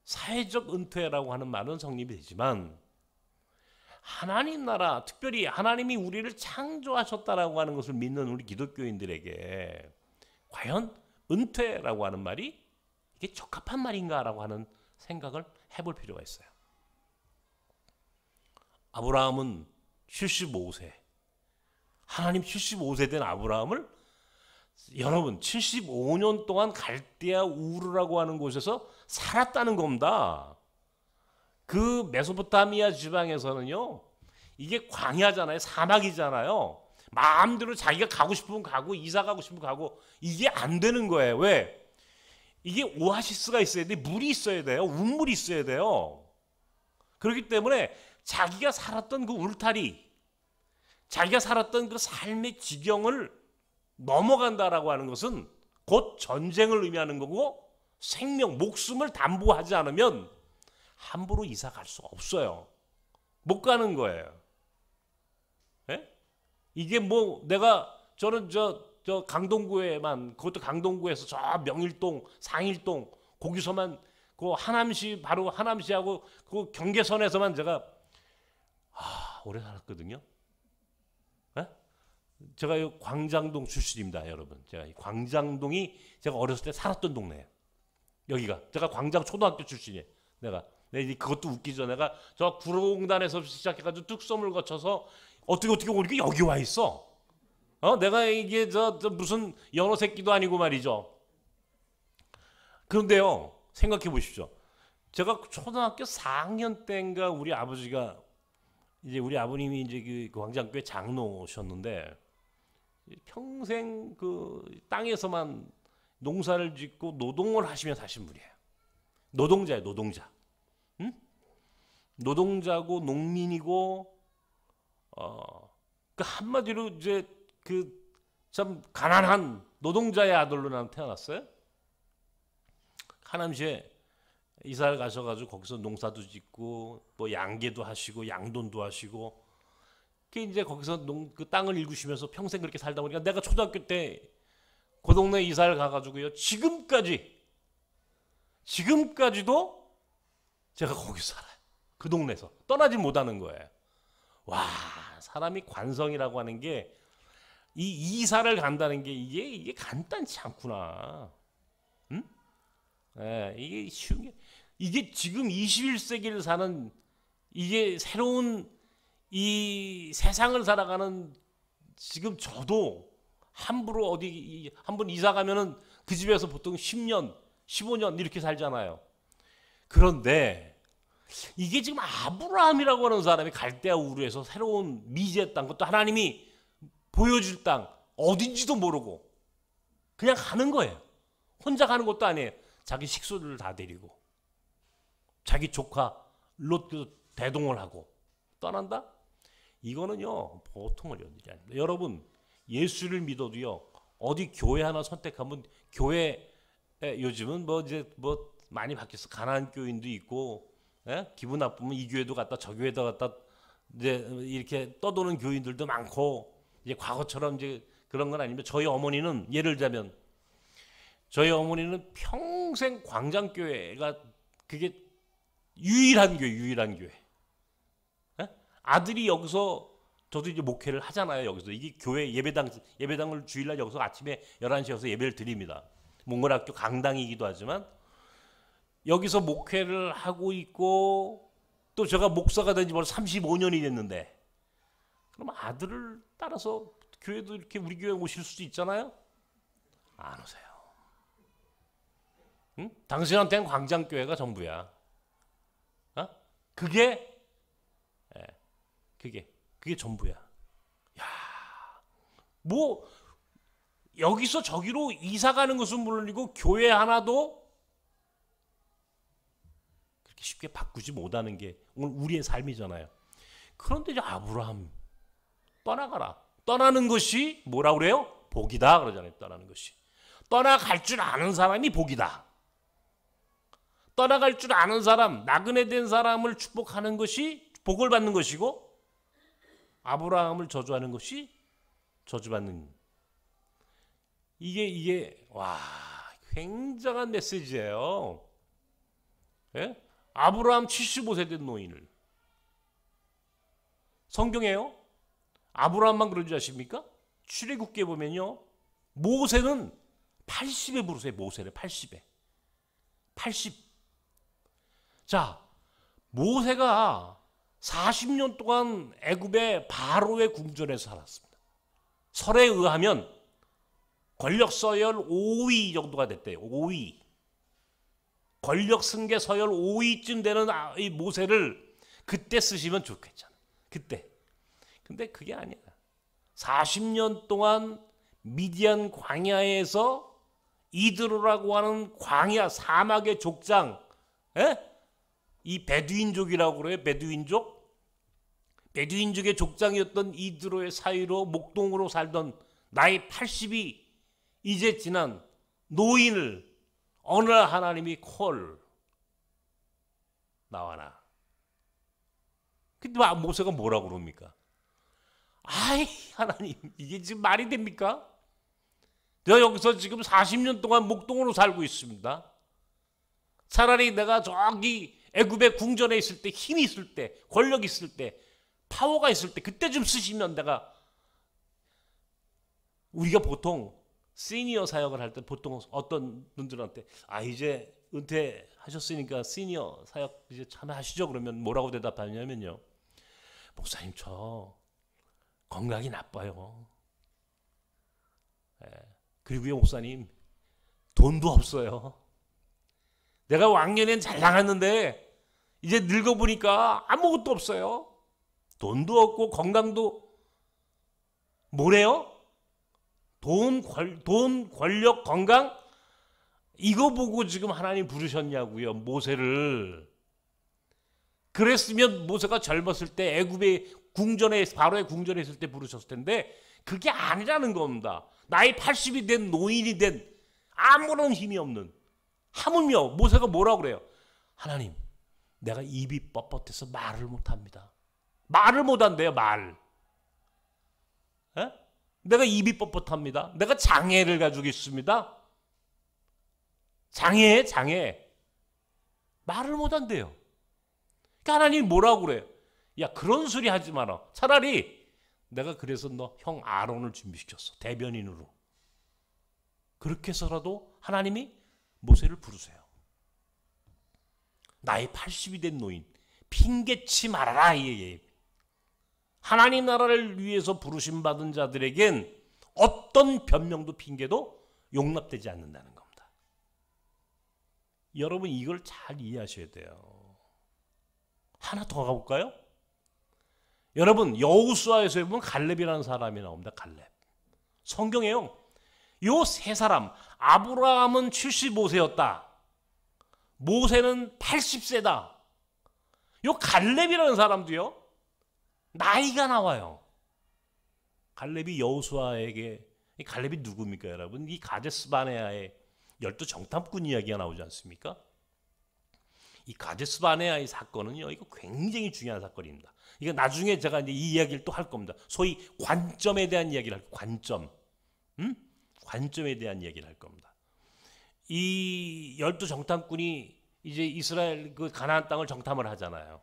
사회적 은퇴라고 하는 말은 성립이 되지만 하나님 나라, 특별히 하나님이 우리를 창조하셨다라고 하는 것을 믿는 우리 기독교인들에게 과연 은퇴라고 하는 말이 이게 적합한 말인가라고 하는 생각을 해볼 필요가 있어요. 아브라함은 75세. 하나님 75세 된 아브라함을 여러분 75년 동안 갈대아 우르라고 하는 곳에서 살았다는 겁니다. 그 메소포타미아 지방에서는요, 이게 광야잖아요, 사막이잖아요. 마음대로 자기가 가고 싶으면 가고 이사 가고 싶으면 가고 이게 안 되는 거예요. 왜? 이게 오아시스가 있어야 돼, 물이 있어야 돼요, 운물이 있어야 돼요. 그렇기 때문에 자기가 살았던 그 울타리, 자기가 살았던 그 삶의 지경을 넘어간다라고 하는 것은 곧 전쟁을 의미하는 거고 생명, 목숨을 담보하지 않으면 함부로 이사 갈 수 없어요. 못 가는 거예요. 이게 뭐 저는 저 강동구에만, 그것도 강동구에서 저 명일동, 상일동 거기서만 그 하남시, 바로 하남시하고 그 경계선에서만 제가 오래 살았거든요. 제가 광장동 출신입니다, 여러분. 제가 광장동이 제가 어렸을 때 살았던 동네예요. 여기가 제가 광장 초등학교 출신이에요. 내가 그것도 웃기죠. 내가 저 구로공단에서 시작해가지고 뚝섬을 거쳐서 어떻게 오니까 여기 와 있어. 내가 이게 저 무슨 연어 새끼도 아니고 말이죠. 그런데요, 생각해 보십시오. 제가 초등학교 4학년 때인가 우리 아버지가 이제 우리 아버님이 이제 그 광장교회 장로셨는데 평생 그 땅에서만 농사를 짓고 노동을 하시며 사신 분이에요. 노동자예요, 노동자. 응? 노동자고 농민이고 그 한마디로 이제 그 참 가난한 노동자의 아들로 나는 태어났어요. 하남시에 이사를 가셔가지고 거기서 농사도 짓고 뭐 양계도 하시고 양돈도 하시고 그 이제 거기서 그 땅을 일구시면서 평생 그렇게 살다 보니까 내가 초등학교 때 그 동네 이사를 가가지고요, 지금까지도 제가 거기서 살아요. 그 동네에서 떠나지 못하는 거예요. 와, 사람이 관성이라고 하는 게 이 이사를 간다는 게 이게 간단치 않구나. 응? 이게 쉬운 게, 이게 지금 21세기를 사는, 이게 새로운 이 세상을 살아가는 지금 저도 함부로 어디 한번 이사 가면은 그 집에서 보통 10년, 15년 이렇게 살잖아요. 그런데 이게 지금 아브라함이라고 하는 사람이 갈대아 우르에서 새로운 미지의 땅, 그것도 하나님이 보여줄 땅, 어딘지도 모르고 그냥 가는 거예요. 혼자 가는 것도 아니에요. 자기 식구들을 다 데리고 자기 조카 롯도 대동을 하고 떠난다? 이거는요 보통 어려운 일이 아닙니다. 여러분, 예수를 믿어도요 어디 교회 하나 선택하면 교회 요즘은 뭐 이제 뭐 많이 바뀌었어. 가난한 교인도 있고, 예? 기분 나쁘면 이 교회도 갔다 저 교회도 갔다 이제 이렇게 떠도는 교인들도 많고, 이제 과거처럼 이제 그런 건 아니면 저희 어머니는 예를 들자면 저희 어머니는 평생 광장교회가 그게 유일한 교회. 예? 아들이 여기서 저도 이제 목회를 하잖아요. 여기서 이게 교회 예배당을 주일날 여기서 아침에 11시에 여기서 예배를 드립니다. 몽골학교 강당이기도 하지만 여기서 목회를 하고 있고, 또 제가 목사가 된 지 벌써 35년이 됐는데, 그럼 아들을 따라서 교회도 이렇게 우리 교회 오실 수도 있잖아요. 안 오세요. 응? 당신한테는 광장교회가 전부야. 어? 그게 전부야. 야, 뭐 여기서 저기로 이사 가는 것은 물론이고 교회 하나도 그렇게 쉽게 바꾸지 못하는 게 오늘 우리의 삶이잖아요. 그런데 이제 아브라함 떠나가라. 떠나는 것이 뭐라 그래요? 복이다 그러잖아요. 떠나는 것이. 떠나갈 줄 아는 사람이 복이다. 떠나갈 줄 아는 사람, 나그네 된 사람을 축복하는 것이 복을 받는 것이고, 아브라함을 저주하는 것이 저주받는. 이게 와, 굉장한 메시지예요. 예? 아브라함 75세 된 노인을 성경에요. 아브라함만 그런 줄 아십니까? 출애굽기에 보면요, 모세는 80에 부르세요. 모세를 80에. 80. 자, 모세가 40년 동안 애굽의 바로의 궁전에서 살았습니다. 설에 의하면 권력 서열 5위 정도가 됐대요. 5위. 권력 승계 서열 5위쯤 되는 이 모세를 그때 쓰시면 좋겠잖아. 그때. 근데 그게 아니야. 40년 동안 미디안 광야에서 이드로라고 하는 광야 사막의 족장, 이 베두인족이라고 그래요. 베두인족의 족장이었던 이드로의 사이로 목동으로 살던 나이 80이 이제 지난 노인을 어느 날 하나님이 콜 나와라. 근데 모세가 뭐라고 그럽니까? 아이 하나님, 이게 지금 말이 됩니까? 내가 여기서 지금 40년 동안 목동으로 살고 있습니다. 차라리 내가 저기 애굽의 궁전에 있을 때, 힘이 있을 때, 권력 있을 때, 파워가 있을 때 그때 좀 쓰시면 내가. 우리가 보통 시니어 사역을 할 때 보통 어떤 분들한테 이제 은퇴하셨으니까 시니어 사역 이제 참여하시죠 그러면 뭐라고 대답하냐면요, 목사님 저 건강이 나빠요. 그리고요 목사님 돈도 없어요. 내가 왕년엔 잘 나갔는데 이제 늙어보니까 아무것도 없어요. 돈도 없고 건강도 뭐래요? 돈, 권력, 건강? 이거 보고 지금 하나님 부르셨냐고요, 모세를. 그랬으면 모세가 젊었을 때 애굽의 궁전에, 바로의 궁전에 있을 때 부르셨을 텐데 그게 아니라는 겁니다. 나이 80이 된 노인이 된 아무런 힘이 없는, 하물며 모세가 뭐라고 그래요? 하나님, 내가 입이 뻣뻣해서 말을 못합니다. 말을 못한대요, 말. 내가 입이 뻣뻣합니다. 내가 장애를 가지고 있습니다. 장애. 말을 못한대요. 그러니까 하나님 뭐라고 그래요? 야, 그런 소리 하지 마라. 차라리 내가 그래서 너 형 아론을 준비시켰어. 대변인으로. 그렇게 해서라도 하나님이 모세를 부르세요. 나이 80이 된 노인. 핑계치 말아라. 하나님 나라를 위해서 부르심받은 자들에겐 어떤 변명도 핑계도 용납되지 않는다는 겁니다. 여러분 이걸 잘 이해하셔야 돼요. 하나 더 가볼까요? 여러분 여호수아에서 보면 갈렙이라는 사람이 나옵니다. 갈렙. 성경에요. 요 세 사람, 아브라함은 75세였다. 모세는 80세다. 요 갈렙이라는 사람도요, 나이가 나와요. 갈렙이 여호수아에게 이 갈렙이 누굽니까, 여러분? 이 가데스 바네아의 12 정탐꾼 이야기가 나오지 않습니까? 이 가데스 바네아의 사건은요, 이거 굉장히 중요한 사건입니다. 이거 나중에 제가 이제 이 이야기를 또 할 겁니다. 소위 관점에 대한 이야기를 할 관점, 관점에 대한 이야기를 할 겁니다. 이 12 정탐꾼이 이제 이스라엘 그 가나안 땅을 정탐을 하잖아요.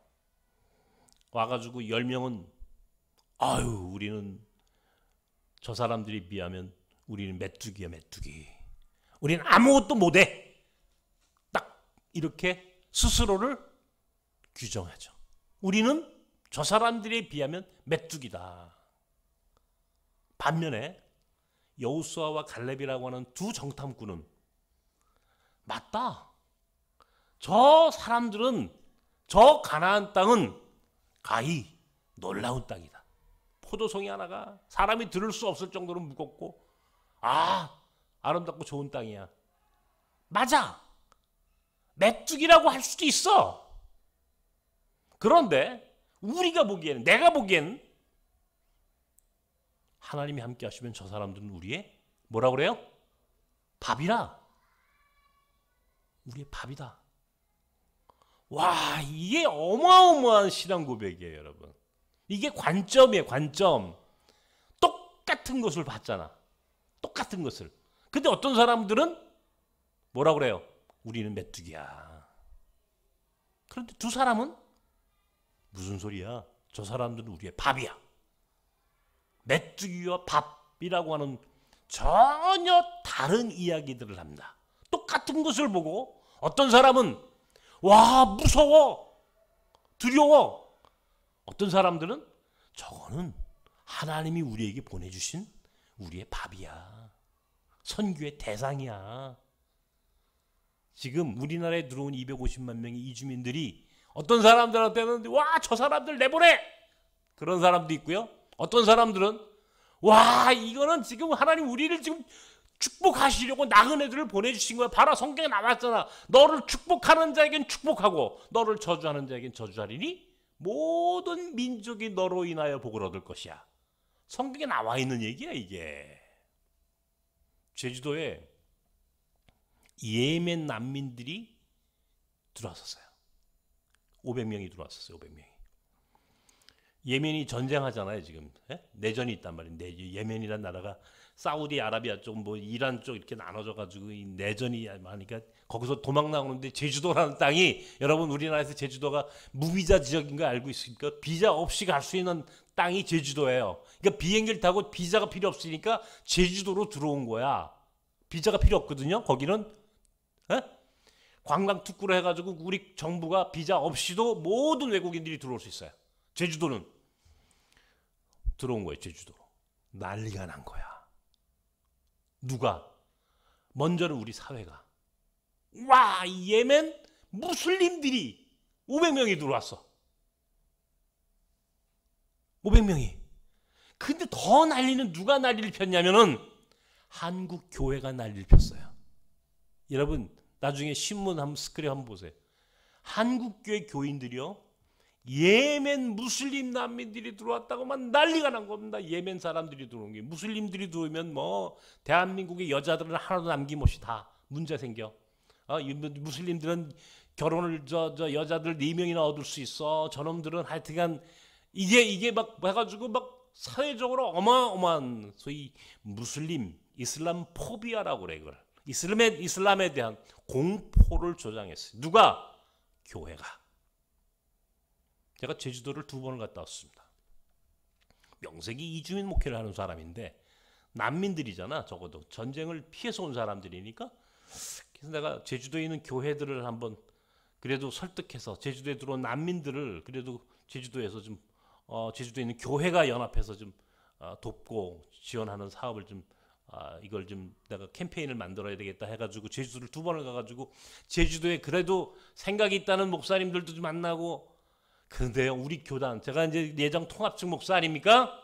와가지고 10명은 아유, 우리는 저 사람들에 비하면 우리는 메뚜기야, 메뚜기. 우리는 아무것도 못해. 딱 이렇게 스스로를 규정하죠. 우리는 저 사람들에 비하면 메뚜기다. 반면에 여호수아와 갈렙이라고 하는 두 정탐꾼은 맞다. 저 사람들은, 저 가나안 땅은 가히 놀라운 땅이다. 포도송이 하나가 사람이 들을 수 없을 정도로 무겁고 아름답고 좋은 땅이야. 맞아. 메뚜기라고 할 수도 있어. 그런데 우리가 보기에는, 내가 보기에는 하나님이 함께 하시면 저 사람들은 우리의 뭐라고 그래요? 밥이라. 우리의 밥이다. 와, 이게 어마어마한 신앙 고백이에요, 여러분. 이게 관점이에요, 관점. 똑같은 것을 봤잖아. 똑같은 것을. 근데 어떤 사람들은 뭐라고 그래요? 우리는 메뚜기야. 그런데 두 사람은 무슨 소리야? 저 사람들은 우리의 밥이야. 메뚜기와 밥이라고 하는 전혀 다른 이야기들을 합니다. 똑같은 것을 보고 어떤 사람은 와, 무서워, 두려워. 어떤 사람들은 저거는 하나님이 우리에게 보내주신 우리의 밥이야. 선교의 대상이야. 지금 우리나라에 들어온 250만 명의 이주민들이 어떤 사람들한테는 와, 저 사람들 내보내! 그런 사람도 있고요. 어떤 사람들은 와, 이거는 지금 하나님 우리를 지금 축복하시려고 나그네들을 보내주신 거야. 봐라, 성경에 나왔잖아. 너를 축복하는 자에겐 축복하고 너를 저주하는 자에겐 저주하리니 모든 민족이 너로 인하여 복을 얻을 것이야. 성경에 나와 있는 얘기야, 이게. 제주도에 예멘 난민들이 들어왔었어요. 500명이 들어왔었어요. 500명이. 예멘이 전쟁하잖아요, 지금. 내전이 있단 말인데, 예멘이란 나라가 사우디아라비아 쪽, 뭐 이란 쪽 이렇게 나눠져 가지고 이 내전이 많으니까 거기서 도망 나오는데, 제주도라는 땅이, 여러분 우리나라에서 제주도가 무비자 지역인 거 알고 있습니까? 비자 없이 갈 수 있는 땅이 제주도예요. 그러니까 비행기를 타고 비자가 필요 없으니까 제주도로 들어온 거야. 비자가 필요 없거든요. 거기는 관광 특구로 해가지고 우리 정부가 비자 없이도 모든 외국인들이 들어올 수 있어요. 제주도는 들어온 거예요. 제주도로. 난리가 난 거야. 누가? 먼저는 우리 사회가. 와, 예멘 무슬림들이 500명이 들어왔어. 500명이. 근데 더 난리는 누가 난리를 폈냐면은 한국 교회가 난리를 폈어요. 여러분 나중에 신문 한번 스크린 한번 보세요. 한국 교회 교인들이요, 예멘 무슬림 난민들이 들어왔다고만 난리가 난 겁니다. 예멘 사람들이 들어온 게, 무슬림들이 들어오면 뭐 대한민국의 여자들은 하나도 남김없이 다 문제 생겨. 무슬림들은 결혼을 여자들 4명이나 얻을 수 있어. 저놈들은 하여튼간 이게 막 해가지고 막 사회적으로 어마어마한 소위 무슬림 이슬람 포비아라고 그래. 이걸 이슬람에 대한 공포를 조장했어요. 누가? 교회가. 제가 제주도를 2번을 갔다 왔습니다. 명색이 이주민 목회를 하는 사람인데 난민들이잖아. 적어도 전쟁을 피해서 온 사람들이니까. 그래서 내가 제주도에 있는 교회들을 한번 그래도 설득해서 제주도에 들어온 난민들을 그래도 제주도에서 좀 제주도에 있는 교회가 연합해서 좀 돕고 지원하는 사업을 좀 이걸 좀 내가 캠페인을 만들어야 되겠다 해가지고 제주도를 2번을 가가지고 제주도에 그래도 생각이 있다는 목사님들도 좀 만나고. 그런데요, 우리 교단, 제가 이제 예정 통합 측 목사 아닙니까?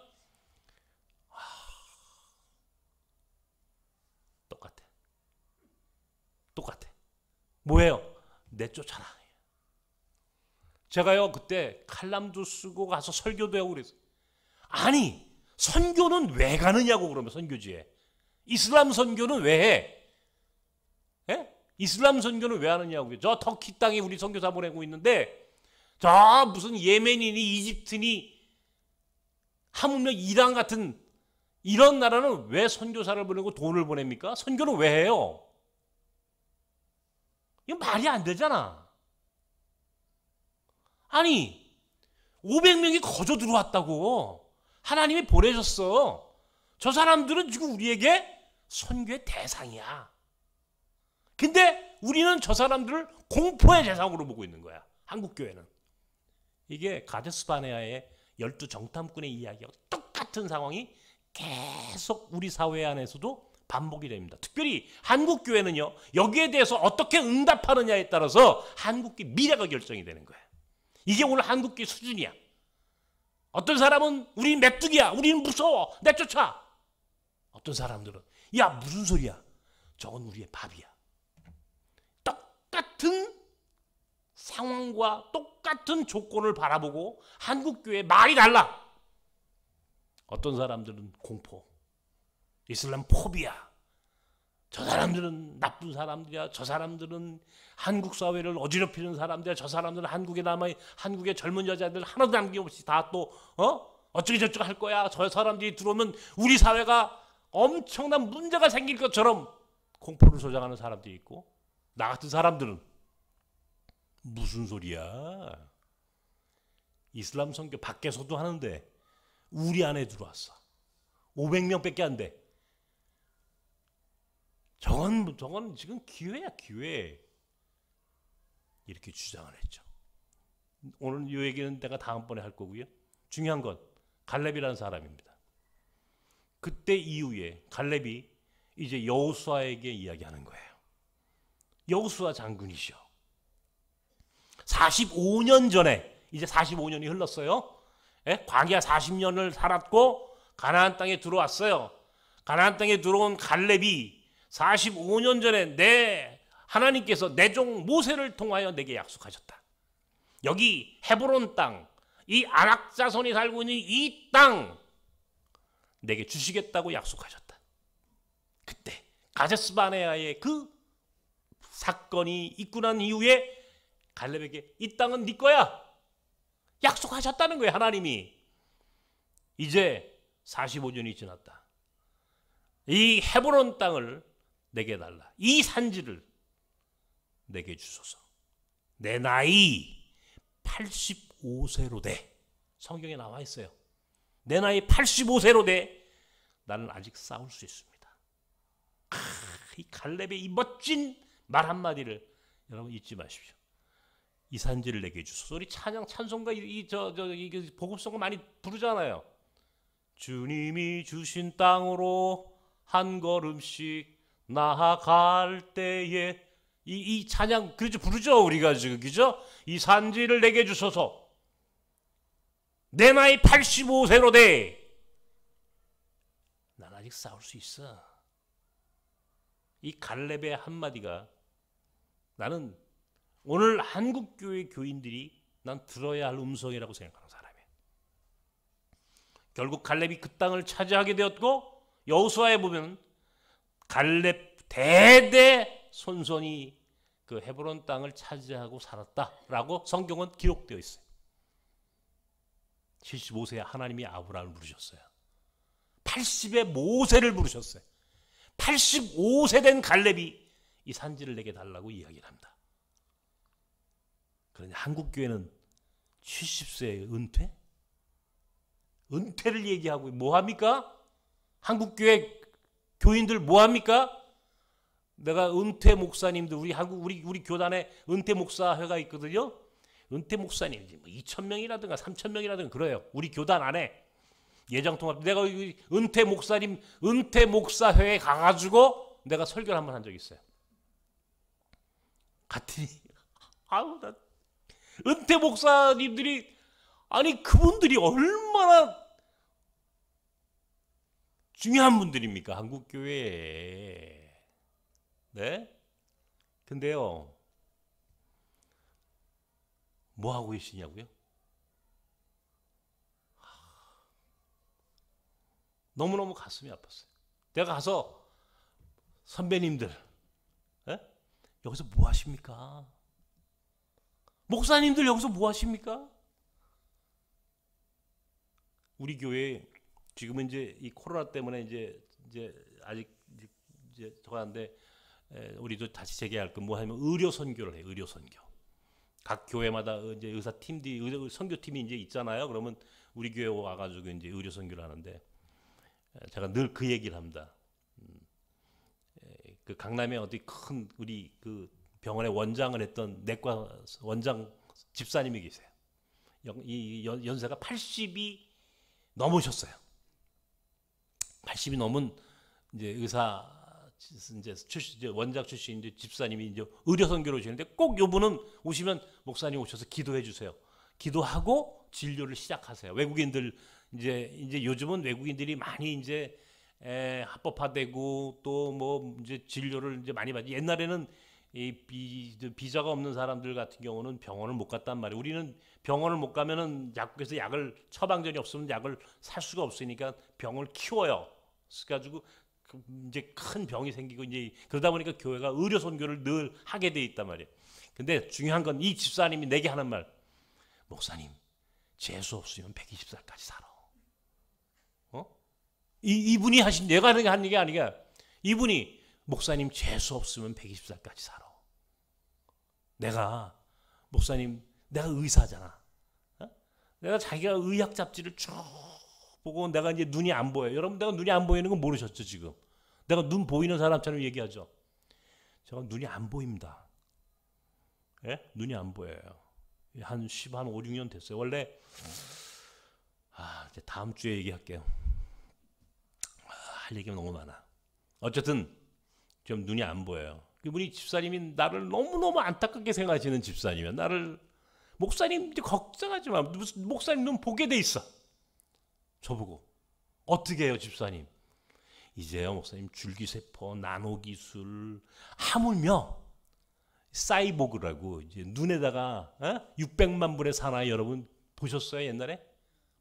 똑같아. 뭐예요? 내쫓아라. 제가요 그때 칼럼도 쓰고 가서 설교도 하고 그랬어요. 아니, 선교는 왜 가느냐고. 그러면 선교지에 이슬람 선교는 왜 해? 예? 이슬람 선교는 왜 하느냐고요. 저 터키 땅에 우리 선교사 보내고 있는데 저 무슨 예멘이니 이집트니 하물며 이란 같은 이런 나라는 왜 선교사를 보내고 돈을 보냅니까? 선교는 왜 해요? 이거 말이 안 되잖아. 아니 500명이 거저 들어왔다고 하나님이 보내셨어. 저 사람들은 지금 우리에게 선교의 대상이야. 근데 우리는 저 사람들을 공포의 대상으로 보고 있는 거야. 한국교회는. 이게 가데스 바네아의 12정탐꾼의 이야기하고 똑같은 상황이 계속 우리 사회 안에서도 반복이 됩니다. 특별히 한국교회는요. 여기에 대해서 어떻게 응답하느냐에 따라서 한국교회 미래가 결정이 되는 거야. 이게 오늘 한국교회 수준이야. 어떤 사람은 우리 메뚜기야. 우리는 무서워. 내쫓아. 어떤 사람들은 야 무슨 소리야. 저건 우리의 밥이야. 똑같은 상황과 똑같은 조건을 바라보고 한국교회 말이 달라. 어떤 사람들은 공포, 이슬람 포비아. 저 사람들은 나쁜 사람들이야. 저 사람들은 한국 사회를 어지럽히는 사람들이야. 저 사람들은 한국에 남아 한국의 젊은 여자들 하나도 남김없이 다 또 어쩌고 저쩌고 할 거야. 저 사람들이 들어오면 우리 사회가 엄청난 문제가 생길 것처럼 공포를 조장하는 사람들이 있고, 나 같은 사람들은 무슨 소리야. 이슬람 선교 밖에서도 하는데 우리 안에 들어왔어. 500명밖에 안 돼. 저건 지금 기회야, 기회. 이렇게 주장을 했죠. 오늘 이 얘기는 내가 다음번에 할 거고요. 중요한 건 갈렙이라는 사람입니다. 그때 이후에 갈렙이 이제 여호수아에게 이야기하는 거예요. 여호수아 장군이죠. 45년 전에, 이제 45년이 흘렀어요. 광야 40년을 살았고 가나안 땅에 들어왔어요. 가나안 땅에 들어온 갈렙이 45년 전에 하나님께서 내 종 모세를 통하여 내게 약속하셨다. 여기 헤브론 땅, 이 아낙 자손이 살고 있는 이 땅 내게 주시겠다고 약속하셨다. 그때 가데스 바네아의 그 사건이 있고 난 이후에 갈렙에게 이 땅은 네 거야. 약속하셨다는 거예요, 하나님이. 이제 45년이 지났다. 이 헤브론 땅을 내게 달라. 이 산지를 내게 주소서. 내 나이 85세로 돼. 성경에 나와 있어요. 내 나이 85세로 돼. 나는 아직 싸울 수 있습니다. 이 갈렙의 이 멋진 말 한마디를 여러분 잊지 마십시오. 이 산지를 내게 주소서. 우리 찬송가 이 복음송가 많이 부르잖아요. 주님이 주신 땅으로 한 걸음씩 나아갈 때에 이 찬양 그렇죠, 부르죠 우리가 지금, 그죠? 이 산지를 내게 주소서. 내 나이 85세로 돼. 난 아직 싸울 수 있어. 이 갈렙의 한마디가 나는 오늘 한국교회 교인들이 난 들어야 할 음성이라고 생각하는 사람이에요. 결국 갈렙이 그 땅을 차지하게 되었고, 여호수아에 보면 갈렙 대대 손손이 그 헤브론 땅을 차지하고 살았다라고 성경은 기록되어 있어요. 75세에 하나님이 아브라함을 부르셨어요. 80에 모세를 부르셨어요. 85세 된 갈렙이 이 산지를 내게 달라고 이야기를 합니다. 그러니 한국교회는 70세의 은퇴? 은퇴를 얘기하고 뭐합니까? 한국교회 교인들 뭐합니까? 내가 은퇴 목사님들, 우리 교단에 은퇴 목사회가 있거든요. 은퇴 목사님이 뭐 2,000명이라든가 3,000명이라든가 그래요. 우리 교단 안에 예정통합. 내가 은퇴 목사님 은퇴 목사회에 가가지고 내가 설교를 한번 한 적이 있어요. 갔더니 나 은퇴 목사님들이, 아니 그분들이 얼마나 중요한 분들입니까, 한국교회에. 네? 근데요, 뭐 하고 계시냐고요? 너무너무 가슴이 아팠어요. 내가 가서 선배님들, 예? 여기서 뭐 하십니까? 목사님들 여기서 뭐 하십니까? 우리 교회 지금은 이제 이 코로나 때문에 이제 아직 이제 저가는데 우리도 다시 재개할 거 뭐 하면 의료 선교를 해요. 의료 선교. 각 교회마다 이제 의사 팀들이 선교팀이 이제 있잖아요. 그러면 우리 교회 와가지고 이제 의료 선교를 하는데 제가 늘 그 얘기를 합니다. 그 강남에 어디 큰 우리 그 병원의 원장을 했던 내과 원장 집사님이 계세요. 이 연세가 80이 넘으셨어요. 80이 넘은 이제 의사 이제 원장 출신 이제 집사님이 이제 의료 선교로 오시는데 꼭 요분은 오시면 목사님 오셔서 기도해 주세요. 기도하고 진료를 시작하세요. 외국인들 이제 요즘은 외국인들이 많이 이제 합법화되고 또 뭐 이제 진료를 이제 많이 받지. 옛날에는 이 비자가 없는 사람들 같은 경우는 병원을 못 갔단 말이에요. 우리는 병원을 못 가면은 약국에서 약을 처방전이 없으면 약을 살 수가 없으니까 병을 키워요. 그래가지고 이제 큰 병이 생기고 이제 그러다 보니까 교회가 의료 선교를 늘 하게 돼 있단 말이에요. 근데 중요한 건 이 집사님이 내게 하는 말, 목사님 재수 없으면 120살까지 살아. 이분이 하신 내가 한 얘기 아니야. 이분이 목사님 재수 없으면 120살까지 살아. 내가 목사님 내가 의사잖아. 내가 자기가 의학 잡지를 쭉 보고 내가 이제 눈이 안 보여요. 여러분 내가 눈이 안 보이는 건 모르셨죠 지금? 내가 눈 보이는 사람처럼 얘기하죠. 제가 눈이 안 보입니다. 예? 눈이 안 보여요. 한 5, 6년 됐어요. 원래 이제 다음 주에 얘기할게요. 할 얘기가 너무 많아. 어쨌든 좀 눈이 안 보여요. 그분이 집사님이 나를 너무너무 안타깝게 생각하시는 집사님이야. 나를 목사님 걱정하지 마. 무슨 목사님 눈 보게 돼 있어. 저보고 어떻게 해요 집사님? 이제요 목사님 줄기세포 나노기술 하물며 사이보그라고 이제 눈에다가 600만 불의 사나이 여러분 보셨어요 옛날에?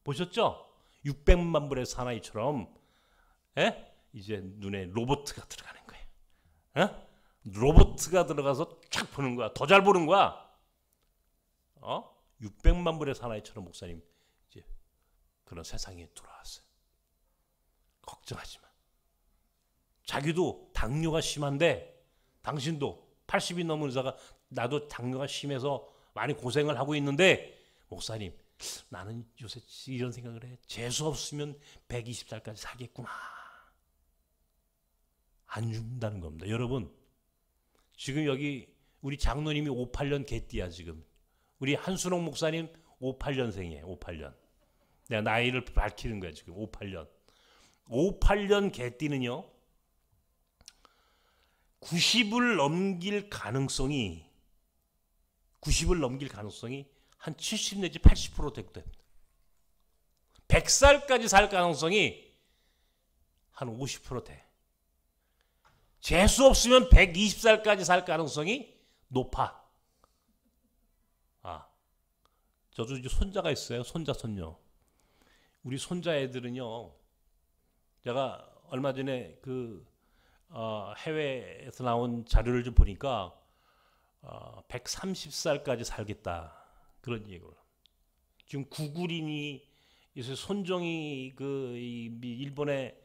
보셨죠? 600만 불의 사나이처럼 이제 눈에 로봇가 들어가는 거예요. 로봇가 들어가서 쫙 보는 거야. 더 잘 보는 거야. 600만 불의 사나이처럼 목사님 이제 그런 세상에 돌아왔어요. 걱정하지 마. 자기도 당뇨가 심한데 당신도 80이 넘은 의사가 나도 당뇨가 심해서 많이 고생을 하고 있는데 목사님 나는 요새 이런 생각을 해. 재수 없으면 120살까지 살겠구나. 안 준다는 겁니다. 여러분 지금 여기 우리 장로님이 58년 개띠야 지금. 우리 한순옥 목사님 58년생이에요. 58년. 내가 나이를 밝히는 거야 지금. 58년 개띠는요 90을 넘길 가능성이 한 70 내지 80% 됩니다. 100살까지 살 가능성이 한 50% 돼. 재수 없으면 120살까지 살 가능성이 높아. 저도 이제 손자가 있어요. 손자, 손녀. 우리 손자 애들은요. 제가 얼마 전에 해외에서 나온 자료를 좀 보니까 130살까지 살겠다 그런 얘기를. 지금 구글인이 요새 손정희 일본의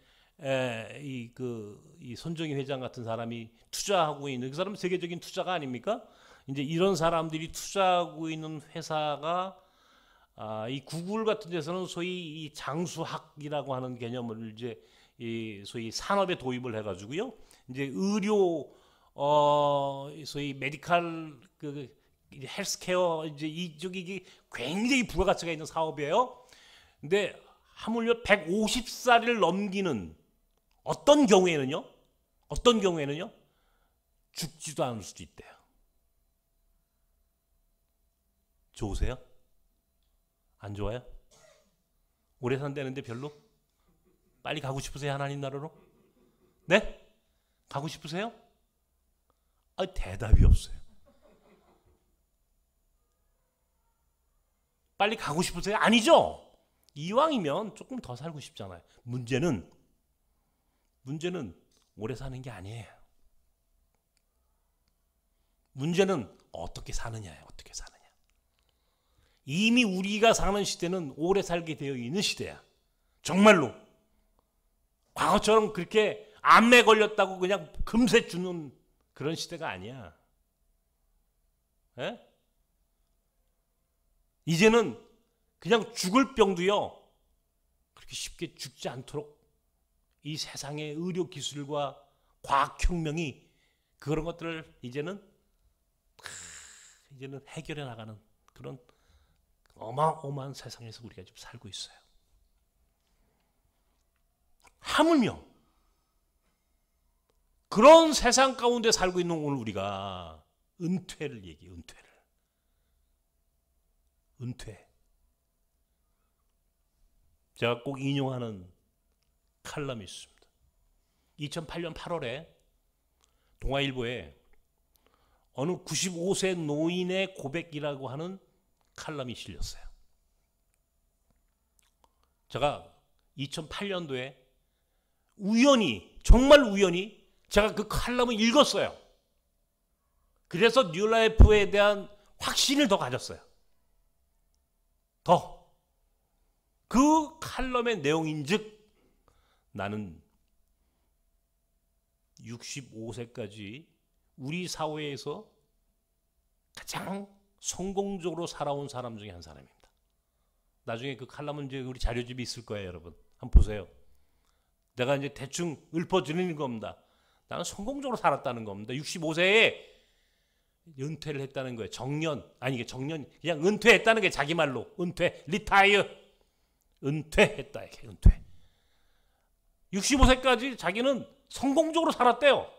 이 손정희 회장 같은 사람이 투자하고 있는 그 사람은 세계적인 투자가 아닙니까? 이제 이런 사람들이 투자하고 있는 회사가 이 구글 같은 데서는 소위 이 장수학이라고 하는 개념을 이제 소위 산업에 도입을 해가지고요. 이제 의료 소위 메디칼 헬스케어 이제 이쪽이 굉장히 부가가치가 있는 사업이에요. 근데 하물며 150살을 넘기는 어떤 경우에는요 죽지도 않을 수도 있대요. 좋으세요? 안 좋아요? 오래 산다는데 별로? 빨리 가고 싶으세요? 하나님 나라로? 네? 가고 싶으세요? 대답이 없어요. 빨리 가고 싶으세요? 아니죠? 이왕이면 조금 더 살고 싶잖아요. 문제는 오래 사는 게 아니에요. 문제는 어떻게 사느냐예요. 어떻게 사느냐. 이미 우리가 사는 시대는 오래 살게 되어 있는 시대야. 정말로. 과거처럼 그렇게 암에 걸렸다고 그냥 금세 죽는 그런 시대가 아니야. 에? 이제는 그냥 죽을 병도요, 그렇게 쉽게 죽지 않도록 이 세상의 의료 기술과 과학혁명이 그런 것들을 이제는 해결해 나가는 그런 어마어마한 세상에서 우리가 지금 살고 있어요. 하물며 그런 세상 가운데 살고 있는 오늘 우리가 은퇴를 얘기해요. 은퇴. 제가 꼭 인용하는 칼럼이 있습니다. 2008년 8월에 동아일보에 어느 95세 노인의 고백이라고 하는 칼럼이 실렸어요. 제가 2008년도에 정말 우연히 제가 그 칼럼을 읽었어요. 그래서 뉴라이프에 대한 확신을 더 가졌어요. 그 칼럼의 내용인즉 나는 65세까지 우리 사회에서 가장 성공적으로 살아온 사람 중에 한 사람입니다. 나중에 그 칼럼은 이제 우리 자료집이 있을 거예요, 여러분. 한번 보세요. 내가 이제 대충 읊어드리는 겁니다. 나는 성공적으로 살았다는 겁니다. 65세에 은퇴를 했다는 거예요. 그냥 은퇴했다는 게 자기 말로 리타이어. 은퇴했다. 은퇴. 65세까지 자기는 성공적으로 살았대요.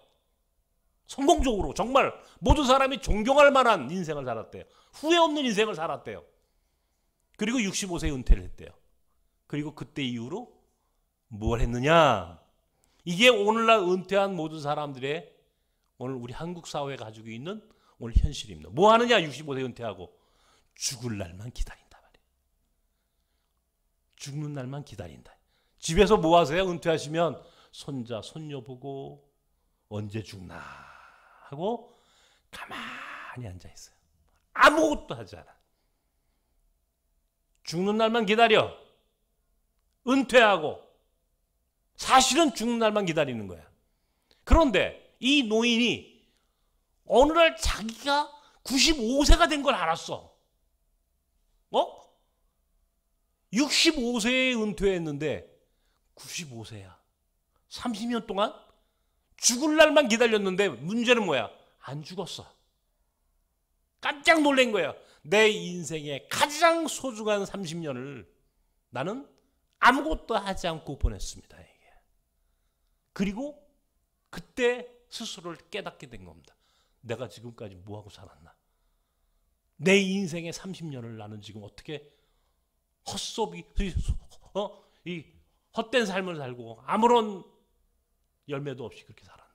성공적으로 정말 모든 사람이 존경할 만한 인생을 살았대요. 후회 없는 인생을 살았대요. 그리고 65세에 은퇴를 했대요. 그리고 그때 이후로 뭘 했느냐? 이게 오늘날 은퇴한 모든 사람들의 오늘 우리 한국 사회가 가지고 있는 오늘 현실입니다. 뭐 하느냐? 65세 은퇴하고 죽을 날만 기다린다 말이에요. 죽는 날만 기다린다. 집에서 뭐 하세요? 은퇴하시면 손자, 손녀 보고 언제 죽나 하고 가만히 앉아 있어요. 아무것도 하지 않아. 죽는 날만 기다려. 은퇴하고 사실은 죽는 날만 기다리는 거야. 그런데 이 노인이 어느 날 자기가 95세가 된 걸 알았어. 65세에 은퇴했는데 95세야. 30년 동안 죽을 날만 기다렸는데 문제는 뭐야? 안 죽었어. 깜짝 놀란 거야. 내 인생의 가장 소중한 30년을 나는 아무것도 하지 않고 보냈습니다. 이게. 그리고 그때 스스로를 깨닫게 된 겁니다. 내가 지금까지 뭐하고 살았나? 내 인생의 30년을 나는 지금 어떻게 이 헛된 삶을 살고 아무런 열매도 없이 그렇게 살았나?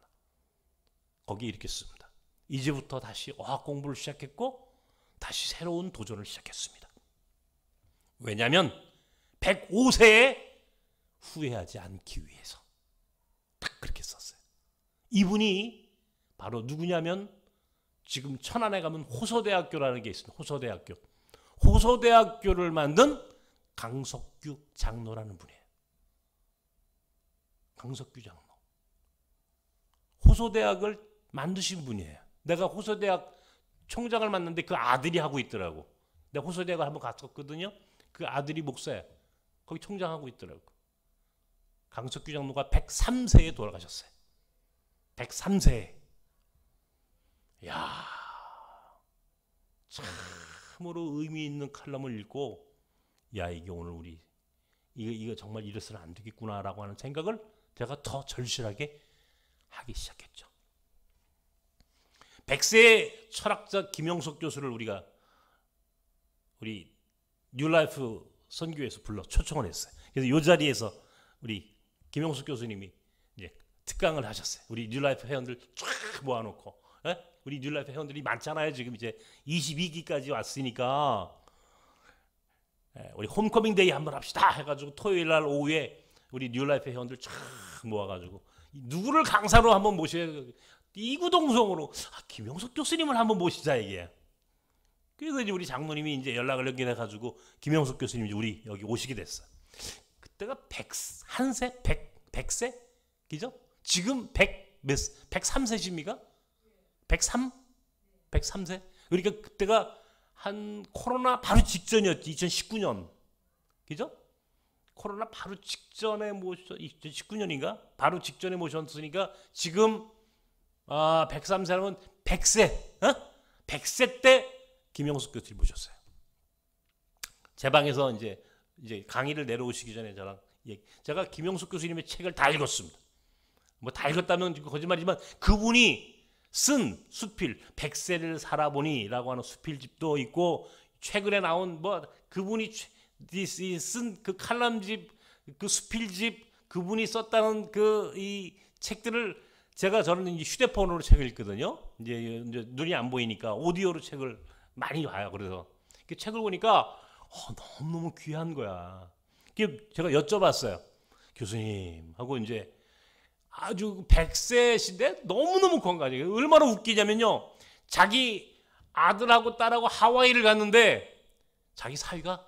거기에 이렇게 씁니다. 이제부터 다시 어학 공부를 시작했고 다시 새로운 도전을 시작했습니다. 왜냐하면 105세에 후회하지 않기 위해서 딱 그렇게 썼어요. 이분이 바로 누구냐면 지금 천안에 가면 호서대학교라는 게 있습니다. 호서대학교를 만든 강석규 장로라는 분이에요. 강석규 장로. 호서대학을 만드신 분이에요. 내가 호서대학 총장을 만났는데 그 아들이 하고 있더라고. 내가 호서대학을 한번 갔었거든요. 그 아들이 목사야. 거기 총장하고 있더라고. 강석규 장로가 103세에 돌아가셨어요. 103세에. 야, 참으로 의미 있는 칼럼을 읽고 야, 이게 오늘 우리 이거 정말 이래서는 안 되겠구나라고 하는 생각을 제가 더 절실하게 하기 시작했죠. 100세 철학자 김영석 교수를 우리 뉴라이프 선교에서 불러 초청을 했어요. 그래서 이 자리에서 우리 김영석 교수님이 이제 특강을 하셨어요. 우리 뉴라이프 회원들 쫙 모아놓고, 우리 뉴라이프 회원들이 많잖아요. 지금 이제 22기까지 왔으니까 우리 홈커밍 데이 한번 합시다 해가지고 토요일 날 오후에 우리 뉴라이프 회원들 쫙 모아가지고 누구를 강사로 한번 모셔야 이구동성으로 김영석 교수님을 한번 모시자 이게. 그래서 이제 우리 장로님이 이제 연락을 연결해가지고 김영석 교수님 이제 우리 여기 오시게 됐어. 그때가 101세, 100세, 그죠? 지금 103세십니까? 103? 103세? 그러니까 그때가 한 코로나 바로 직전이었지. 2019년, 그죠? 코로나 바로 직전에 2019년인가? 바로 직전에 모셨으니까 지금 103세라면 100세, 100세 때 김영숙 교수님 모셨어요. 제 방에서 이제 강의를 내려오시기 전에 제가 김영숙 교수님의 책을 다 읽었습니다. 뭐 다 읽었다면 거짓말이지만 그분이 쓴 수필 100세를 살아보니라고 하는 수필집도 있고 최근에 나온 뭐 그분이 쓴 그 칼럼집 그 수필집 그분이 썼다는 그 이 책들을 저는 이제 휴대폰으로 책을 읽거든요. 이제 눈이 안 보이니까 오디오로 책을 많이 봐요. 그래서 그 책을 보니까 너무너무 귀한 거야. 제가 여쭤봤어요. 교수님 하고 이제 아주 100세신데 너무너무 건강해요. 얼마나 웃기냐면요. 자기 아들하고 딸하고 하와이를 갔는데 자기 사위가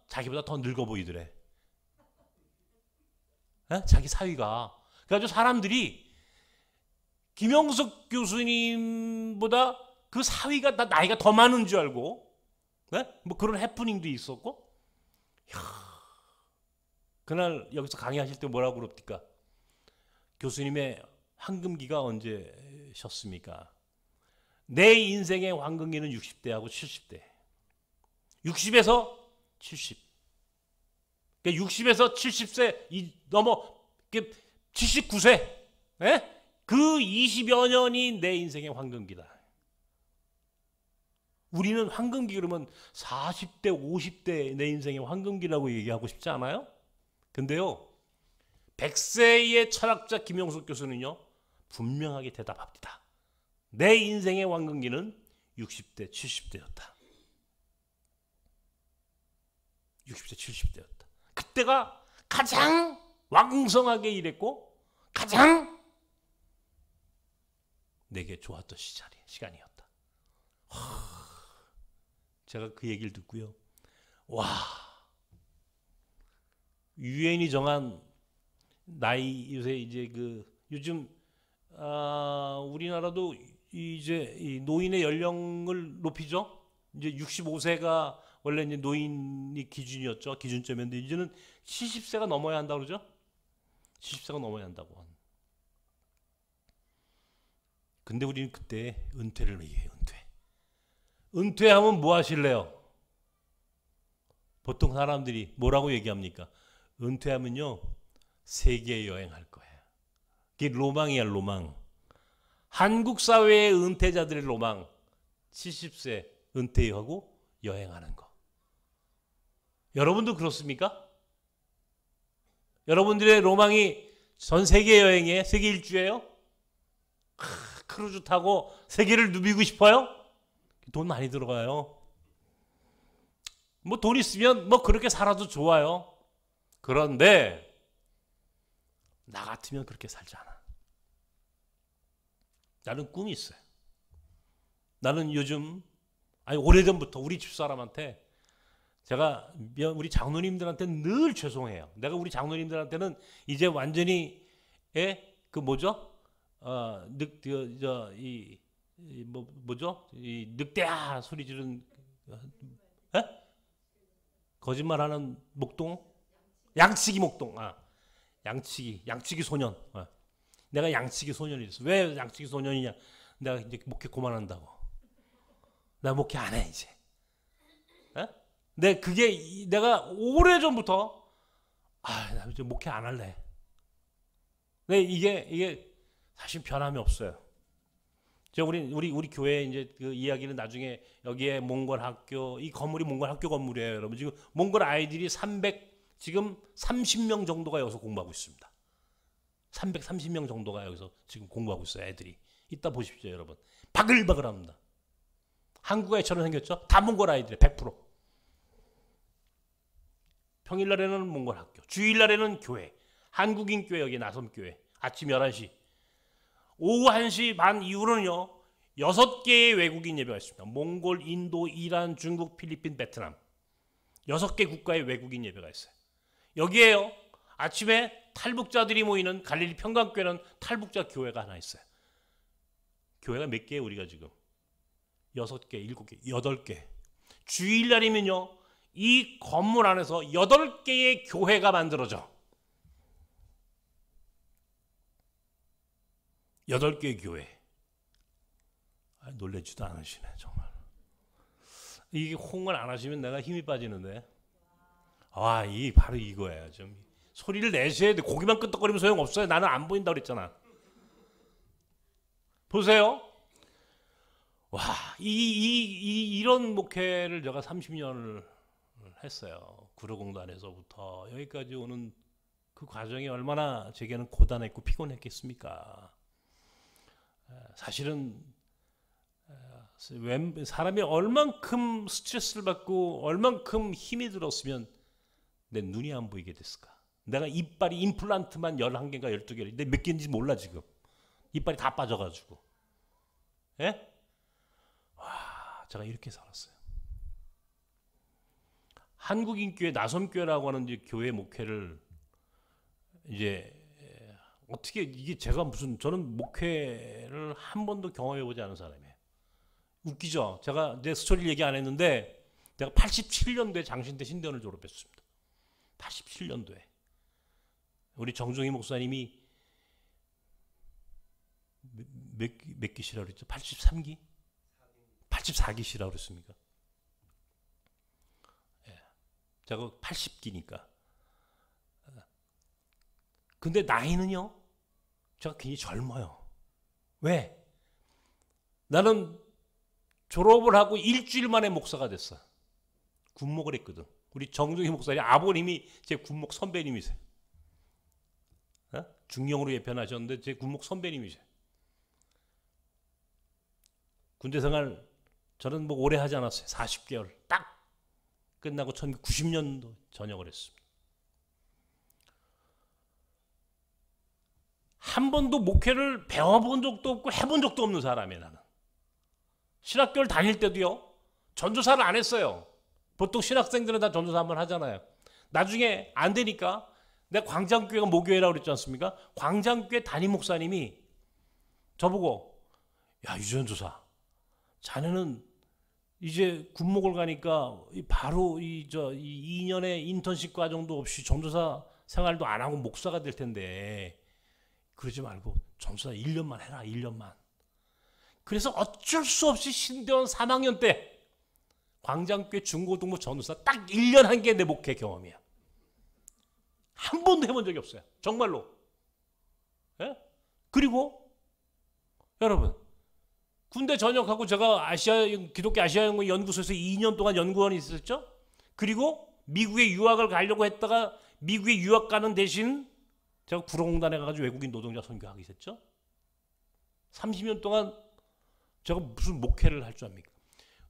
자기보다 더 늙어 보이더래. 자기 사위가. 그래가지고 사람들이 김영석 교수님보다 그 사위가 나이가 더 많은 줄 알고 뭐 그런 해프닝도 있었고 그날 여기서 강의하실 때 뭐라고 그럽니까? 교수님의 황금기가 언제셨습니까? 내 인생의 황금기는 60대하고 70대. 60에서 70. 그러니까 60에서 70세 넘어 79세. 그 20여 년이 내 인생의 황금기다. 우리는 황금기 그러면 40대, 50대 내 인생의 황금기라고 얘기하고 싶지 않아요? 근데요. 100세의 철학자 김영숙 교수는요. 분명하게 대답합니다. 내 인생의 황금기는 60대, 70대였다. 60대, 70대였다. 그때가 가장 왕성하게 일했고 가장 내게 좋았던 시간이었다. 제가 그 얘기를 듣고요. 와, 유엔이 정한 나이 요새 이제 요즘 우리나라도 이제 이 노인의 연령을 높이죠. 이제 65세가 원래 이제 노인이 기준이었죠. 기준점이었는데 이제는 70세가 넘어야 한다고 그러죠. 70세가 넘어야 한다고. 근데 우리는 그때 은퇴를 얘기해요. 은퇴하면 뭐 하실래요? 보통 사람들이 뭐라고 얘기합니까? 은퇴하면요. 세계 여행할 거예요. 그게 로망이야, 로망. 한국 사회의 은퇴자들의 로망. 70세 은퇴하고 여행하는 거. 여러분도 그렇습니까? 여러분들의 로망이 전 세계 여행이에요? 세계 일주예요? 크루즈 타고 세계를 누비고 싶어요? 돈 많이 들어가요. 뭐 돈 있으면 뭐 그렇게 살아도 좋아요. 그런데 나 같으면 그렇게 살지 않아. 나는 꿈이 있어요. 나는 요즘 오래전부터 우리 집사람한테 제가 우리 장로님들한테 늘 죄송해요. 내가 우리 장로님들한테는 이제 완전히 이 늑대야 소리 지른 거짓말하는 목동 양치기 목동 양치기 소년. 내가 양치기 소년이 됐어. 왜 양치기 소년이냐? 내가 이제 목회 그만한다고. 나 목회 안 해 이제. 근데 그게 내가 오래전부터 나 이제 목회 안 할래. 근데 이게 사실 변함이 없어요. 우리 교회 이제 그 이야기는 나중에 여기에 몽골 학교 이 건물이 몽골 학교 건물이에요, 여러분. 지금 몽골 아이들이 지금 30명 정도가 여기서 공부하고 있습니다. 330명 정도가 여기서 지금 공부하고 있어요, 애들이. 이따 보십시오, 여러분. 바글바글합니다. 한국 애처럼 생겼죠? 다 몽골 아이들이에요, 100%. 평일날에는 몽골 학교, 주일날에는 교회, 한국인 교회 여기 나섬교회 아침 11시. 오후 1시 반 이후로는요 6개의 외국인 예배가 있습니다. 몽골, 인도, 이란, 중국, 필리핀, 베트남 6개 국가의 외국인 예배가 있어요. 여기에요 아침에 탈북자들이 모이는 갈릴리 평강교회는 탈북자 교회가 하나 있어요. 교회가 몇 개예요 우리가 지금? 6개, 7개, 8개. 주일날이면요 이 건물 안에서 8개의 교회가 만들어져. 8개의 교회. 놀래지도 않으시네 정말. 이게 호응을 안 하시면 내가 힘이 빠지는데. 이 바로 이거예요. 좀 소리를 내셔야 돼. 고기만 끄덕거리면 소용없어요. 나는 안 보인다고 그랬잖아. 보세요. 이런 목회를 제가 30년을 했어요. 구로공단에서부터 여기까지 오는 그 과정이 얼마나 제게는 고단했고 피곤했겠습니까? 사실은 사람이 얼만큼 스트레스를 받고 얼만큼 힘이 들었으면 내 눈이 안 보이게 됐을까? 내가 이빨이 임플란트만 11개인가 12개, 근데 몇 개인지 몰라 지금. 이빨이 다 빠져가지고. 예? 제가 이렇게 살았어요. 한국인교회 나섬교회라고 하는 이제 교회 목회를 이제 어떻게 이게 제가 무슨 저는 목회를 한 번도 경험해 보지 않은 사람이에요. 웃기죠? 제가 내 스토리를 얘기 안 했는데 내가 87년도에 장신대 신대원을 졸업했습니다. 87년도에 우리 정종희 목사님이 몇 기시라고 그랬죠? 83기? 84기시라고 그랬습니까? 예. 제가 80기니까. 근데 나이는요, 제가 굉장히 젊어요. 왜? 나는 졸업을 하고 일주일 만에 목사가 됐어. 군목을 했거든. 우리 정종희 목사님 아버님이 제 군목 선배님이세요. 중령으로 예편하셨는데 제 군목 선배님이세요. 군대 생활 저는 뭐 오래 하지 않았어요. 40개월 딱 끝나고 1990년도 전역을 했습니다. 한 번도 목회를 배워본 적도 없고 해본 적도 없는 사람이에요. 나는 신학교를 다닐 때도요 전도사를 안 했어요. 보통 신학생들은 다 전도사 한번 하잖아요. 나중에 안 되니까 내가 광장교회가 모교회라고 그랬지 않습니까? 광장교회 담임 목사님이 저보고 야 유전도사 자네는 이제 군목을 가니까 바로 이 2년의 인턴십 과정도 없이 전도사 생활도 안 하고 목사가 될 텐데 그러지 말고 전도사 1년만 해라. 1년만. 그래서 어쩔 수 없이 신대원 3학년 때 광장교회 중고등부 전도사 딱 1년 한 게 내 목회 경험이야. 한 번도 해본 적이 없어요. 정말로. 예? 그리고 여러분 군대 전역하고 제가 기독교 아시아연구원 연구소에서 2년 동안 연구원이 있었죠. 그리고 미국에 유학을 가려고 했다가 미국에 유학 가는 대신 제가 구로공단에 가가지고 외국인 노동자 선교하기 있었죠. 30년 동안 제가 무슨 목회를 할 줄 압니까?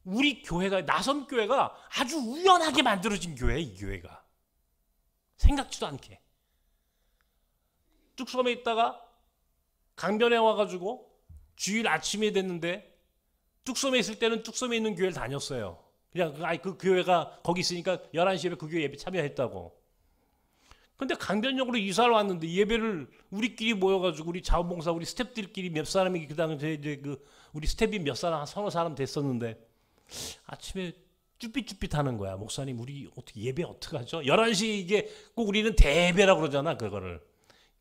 우리 교회가 나섬교회가 아주 우연하게 만들어진 교회예요. 이 교회가. 생각지도 않게. 뚝섬에 있다가 강변에 와가지고 주일 아침이 됐는데 뚝섬에 있을 때는 뚝섬에 있는 교회를 다녔어요. 그냥 그 교회가 거기 있으니까 11시 예배 그 교회 예배 참여했다고. 근데 강변역으로 이사를 왔는데 예배를 우리끼리 모여가지고 우리 자원봉사 우리 스태프들끼리 몇 사람이 그 당시에 이제 우리 스태프이 몇 사람 한 서너 사람 됐었는데 아침에 쭈삣쭈삣 하는 거야. 목사님 우리 어떻게 예배 어떻게 하죠? 11시 이게 꼭 우리는 대예배라고 그러잖아. 그거를.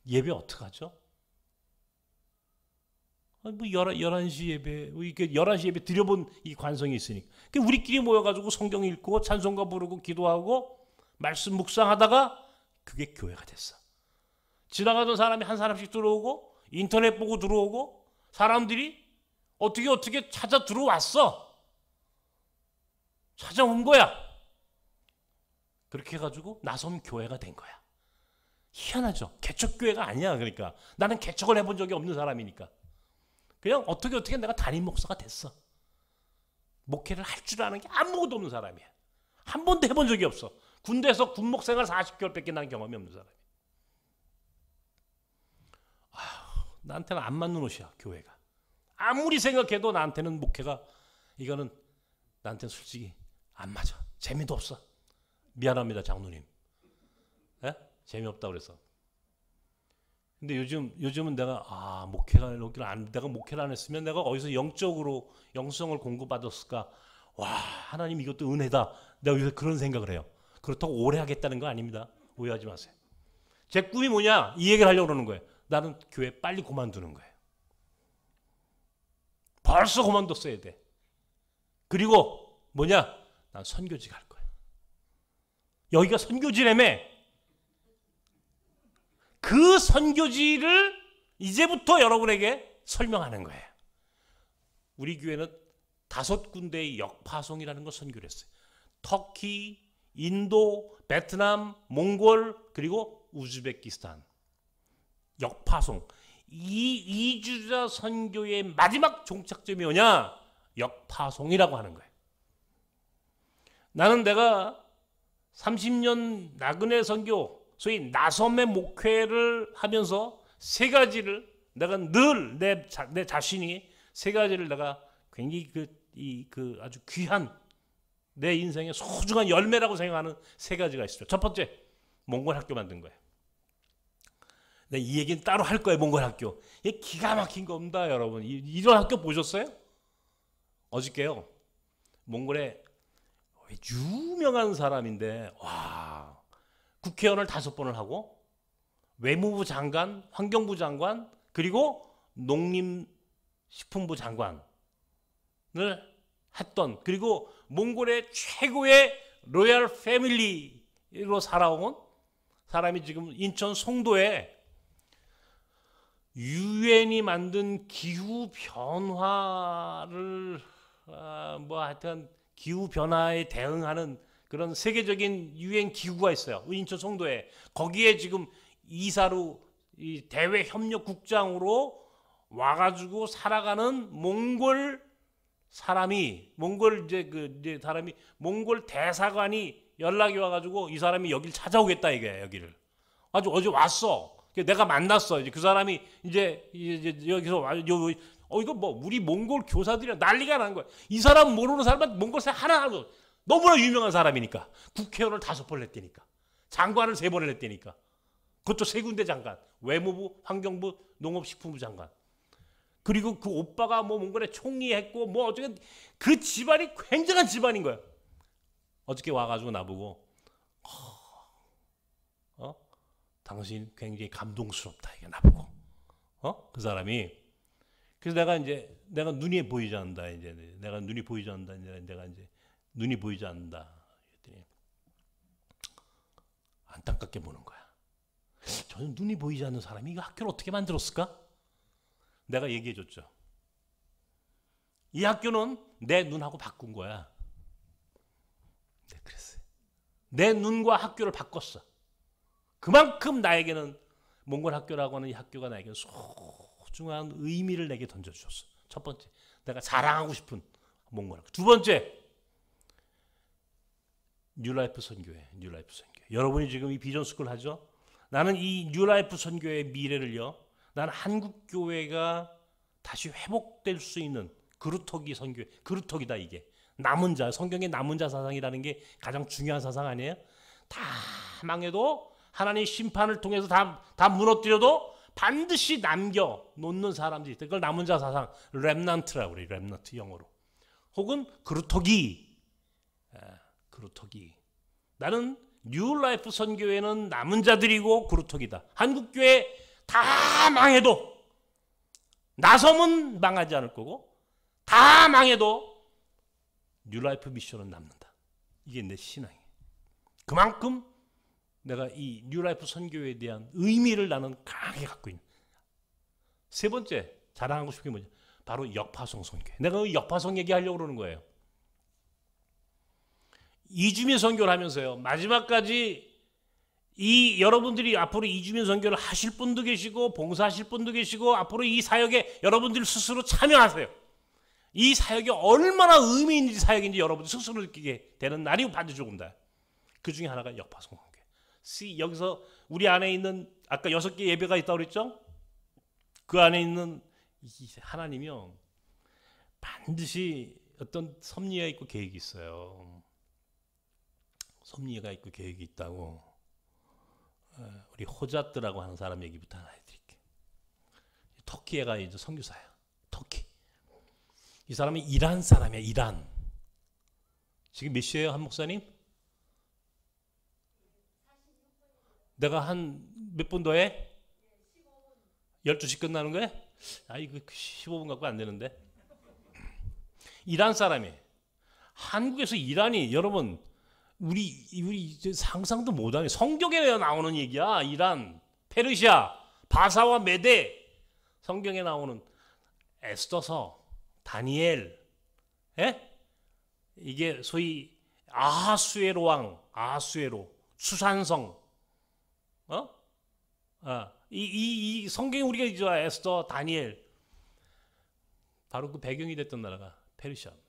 예배 어떻게 하죠? 뭐 11시 예배, 11시 예배 드려본 이 관성이 있으니까. 우리끼리 모여가지고 성경 읽고 찬송가 부르고 기도하고 말씀 묵상하다가 그게 교회가 됐어. 지나가던 사람이 한 사람씩 들어오고 인터넷 보고 들어오고 사람들이 어떻게 찾아 들어왔어. 찾아온 거야. 그렇게 해가지고 나섬 교회가 된 거야. 희한하죠. 개척교회가 아니야. 그러니까 나는 개척을 해본 적이 없는 사람이니까 그냥 어떻게 내가 담임 목사가 됐어. 목회를 할 줄 아는 게 아무것도 없는 사람이야. 한 번도 해본 적이 없어. 군대에서 군목 생활 40개월밖에 난 경험이 없는 사람이야. 나한테는 안 맞는 옷이야, 교회가. 아무리 생각해도 나한테는 목회가 이거는 나한테는 솔직히 안 맞아. 재미도 없어. 미안합니다, 장로님. 에? 재미없다 그래서. 근데 요즘은 내가 목회가 내가 목회를 안 했으면 내가 어디서 영적으로 영성을 공급받았을까? 와, 하나님 이것도 은혜다. 내가 요새 그런 생각을 해요. 그렇다고 오래 하겠다는 거 아닙니다. 오해하지 마세요. 제 꿈이 뭐냐? 이 얘기를 하려고 그러는 거예요. 나는 교회 빨리 그만두는 거예요. 벌써 그만뒀어야 돼. 그리고 뭐냐? 난 선교지 갈 거야. 여기가 선교지라며. 그 선교지를 이제부터 여러분에게 설명하는 거예요. 우리 교회는 5군데의 역파송이라는 걸 선교를 했어요. 터키, 인도, 베트남, 몽골, 그리고 우즈베키스탄. 역파송. 이 이주자 선교의 마지막 종착점이 뭐냐? 역파송이라고 하는 거예요. 나는 내가 30년 나그네 선교, 소위 나섬의 목회를 하면서 3가지를 내가 늘 내 자신이 3가지를 내가 굉장히 아주 귀한 내 인생의 소중한 열매라고 생각하는 3가지가 있어요. 첫 번째, 몽골 학교 만든 거예요. 네, 이 얘기는 따로 할 거예요. 몽골 학교. 이게 기가 막힌 겁니다, 여러분. 이런 학교 보셨어요? 어저께요. 몽골에 유명한 사람인데, 와, 국회의원을 5번을 하고, 외무부 장관, 환경부 장관, 그리고 농림식품부 장관을 했던, 그리고 몽골의 최고의 로얄 패밀리로 살아온 사람이 지금 인천 송도에 유엔이 만든 기후 변화를 하여튼 기후 변화에 대응하는 그런 세계적인 유엔 기구가 있어요. 인천 송도에. 거기에 지금 이사로 이 대외 협력 국장으로 와가지고 살아가는 몽골 사람이 몽골 사람이 몽골 대사관이 연락이 와가지고 이 사람이 여길 찾아오겠다 이게 여기를. 아주 어제 왔어. 내가 만났어. 이제 그 사람이 이제 여기서 이거 뭐 우리 몽골 교사들이랑 난리가 난 거야. 이 사람 모르는 사람은 몽골 사람 하나도 너무나 유명한 사람이니까 국회의원을 5번을 했다니까. 장관을 3번을 했다니까. 그것도 3군데 장관. 외무부, 환경부, 농업식품부 장관. 그리고 그 오빠가 뭐 몽골에 총리했고 뭐 어쩌게 그 집안이 굉장한 집안인 거야. 어저께 와가지고 나보고 당신 굉장히 감동스럽다 이게 나보고 그 사람이. 그래서 내가 눈이 보이지 않는다 이제 내가 눈이 보이지 않는다 내가 이제 눈이 보이지 않는다 그랬더니 안타깝게 보는 거야. 저는 눈이 보이지 않는 사람이 이 학교를 어떻게 만들었을까? 내가 얘기해 줬죠. 이 학교는 내 눈하고 바꾼 거야. 네, 그랬어요. 내 눈과 학교를 바꿨어. 그만큼 나에게는 몽골 학교라고 하는 이 학교가 나에게 소중한 의미를 내게 던져주셨어. 첫 번째, 내가 자랑하고 싶은 몽골 학교. 두 번째, 뉴라이프 선교회. 뉴라이프 선교회. 여러분이 지금 이 비전스쿨 하죠? 나는 이 뉴라이프 선교회의 미래를요. 나는 한국 교회가 다시 회복될 수 있는 그루터기 선교회. 그루터기다 이게. 남은 자, 성경의 남은 자 사상이라는 게 가장 중요한 사상 아니에요? 다 망해도 하나님의 심판을 통해서 다 무너뜨려도 반드시 남겨 놓는 사람들이 있다. 그걸 남은 자 사상, 렘넌트라고 그래요. 렘넌트 영어로. 혹은 그루터기. 그루터기. 나는 뉴라이프 선교회는 남은 자들이고 그루터기다. 한국교회 다 망해도 나섬은 망하지 않을 거고 다 망해도 뉴라이프 미션은 남는다. 이게 내 신앙이에요. 그만큼 내가 이 뉴라이프 선교회에 대한 의미를 나는 강하게 갖고 있는. 세 번째 자랑하고 싶은 게 뭐냐? 바로 역파송 선교회. 내가 그 역파송 얘기하려고 그러는 거예요. 이주민 선교를 하면서요. 마지막까지 이 여러분들이 앞으로 이주민 선교를 하실 분도 계시고 봉사하실 분도 계시고 앞으로 이 사역에 여러분들 스스로 참여하세요. 이 사역이 얼마나 의미 있는 사역인지 여러분들 스스로 느끼게 되는 날이 반드시 온다. 그 중에 하나가 역파송 선교. 여기서 우리 안에 있는 아까 6개 예배가 있다고 그랬죠? 그 안에 있는 이 하나님이요 반드시 어떤 섭리가 있고 계획이 있어요. 섭리가 있고 계획이 있다고. 우리 호자트라고 하는 사람 얘기부터 하나 해드릴게요. 터키에가 이제 선교사야. 터키. 이 사람이 이란 사람이야. 이란. 지금 몇 시에요, 한 목사님? 내가 한 몇 분 더 해? 12시 끝나는 거야? 아, 이거 15분 갖고 안 되는데. 이란 사람이. 한국에서 이란이 여러분 우리 이제 상상도 못하는 성경에 나오는 얘기야. 이란, 페르시아, 바사와 메데 성경에 나오는 에스더서, 다니엘, 이게 소위 아하수에로 왕, 아하수에로 수산성, 이 성경에 우리가 이제 에스더, 다니엘 바로 그 배경이 됐던 나라가 페르시아입니다.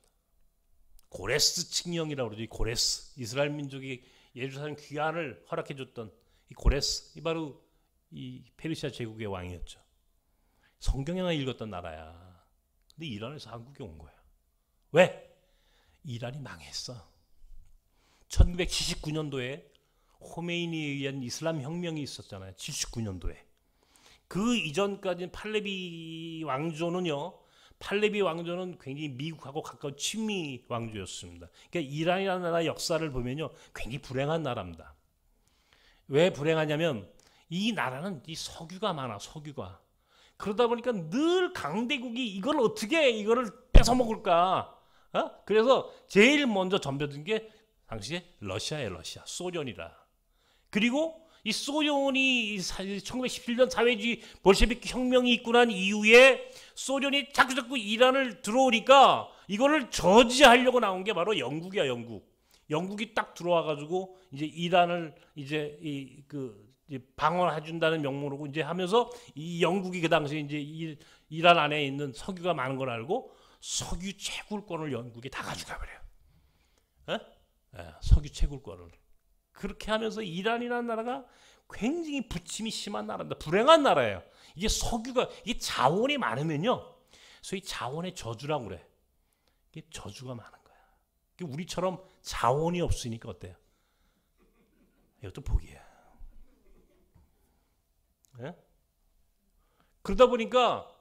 고레스 칙령이라고 그러죠. 이 고레스 이스라엘 민족이 예루살렘 귀환을 허락해줬던 이 고레스 이 바로 이 페르시아 제국의 왕이었죠. 성경에나 읽었던 나라야. 근데 이란에서 한국에 온 거야. 왜? 이란이 망했어. 1979년도에 호메이니에 의한 이슬람 혁명이 있었잖아요. 79년도에. 그 이전까지는 팔레비 왕조는요. 팔레비 왕조는 굉장히 미국하고 가까운 친미 왕조였습니다. 그러니까 이란이라는 나라 역사를 보면요. 굉장히 불행한 나라입니다. 왜 불행하냐면 이 나라는 이 석유가 많아. 석유가. 그러다 보니까 늘 강대국이 이걸 어떻게 이거를 뺏어 먹을까? 그래서 제일 먼저 덤벼든 게 당시에 러시아예요. 러시아. 소련이라. 그리고 이 소련이 1917년 사회주의 볼셰비키 혁명이 있고 난 이후에 소련이 자꾸 이란을 들어오니까 이거를 저지하려고 나온 게 바로 영국이야. 영국이 딱 들어와 가지고 이제 이란을 이제 방어해 준다는 명목으로 이제 하면서 이 영국이 그 당시에 이제 이란 안에 있는 석유가 많은 걸 알고 석유 채굴권을 영국이 다 가져가 버려요. 석유 채굴권을. 그렇게 하면서 이란이라는 나라가 굉장히 부침이 심한 나라입니다. 불행한 나라예요. 이게 석유가 이게 자원이 많으면요, 소위 자원의 저주라고 그래. 이게 저주가 많은 거야. 우리처럼 자원이 없으니까 어때요? 이것도 복이야. 그러다 보니까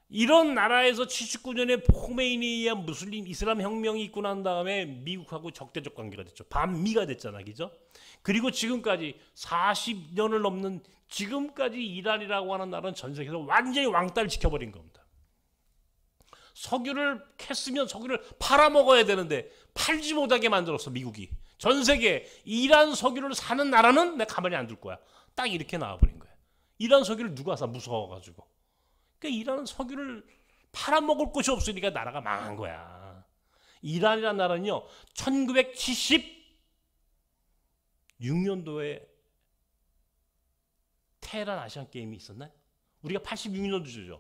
이런 나라에서 79년에 호메이니에 무슬림 이슬람 혁명이 있고 난 다음에 미국하고 적대적 관계가 됐죠. 반미가 됐잖아, 그죠? 그리고 지금까지 40년을 넘는 지금까지 이란이라고 하는 나라는 전 세계에서 완전히 왕따를 지켜버린 겁니다. 석유를 캤으면 석유를 팔아먹어야 되는데 팔지 못하게 만들었어, 미국이. 전 세계 이란 석유를 사는 나라는 내가 가만히 안 둘 거야. 딱 이렇게 나와버린 거야. 이란 석유를 누가 사? 무서워가지고. 그러니까 이란은 석유를 팔아먹을 곳이 없으니까 나라가 망한 거야. 이란이라는 나라는요, 1976년도에 테헤란 아시안 게임이 있었나요? 우리가 86년도죠.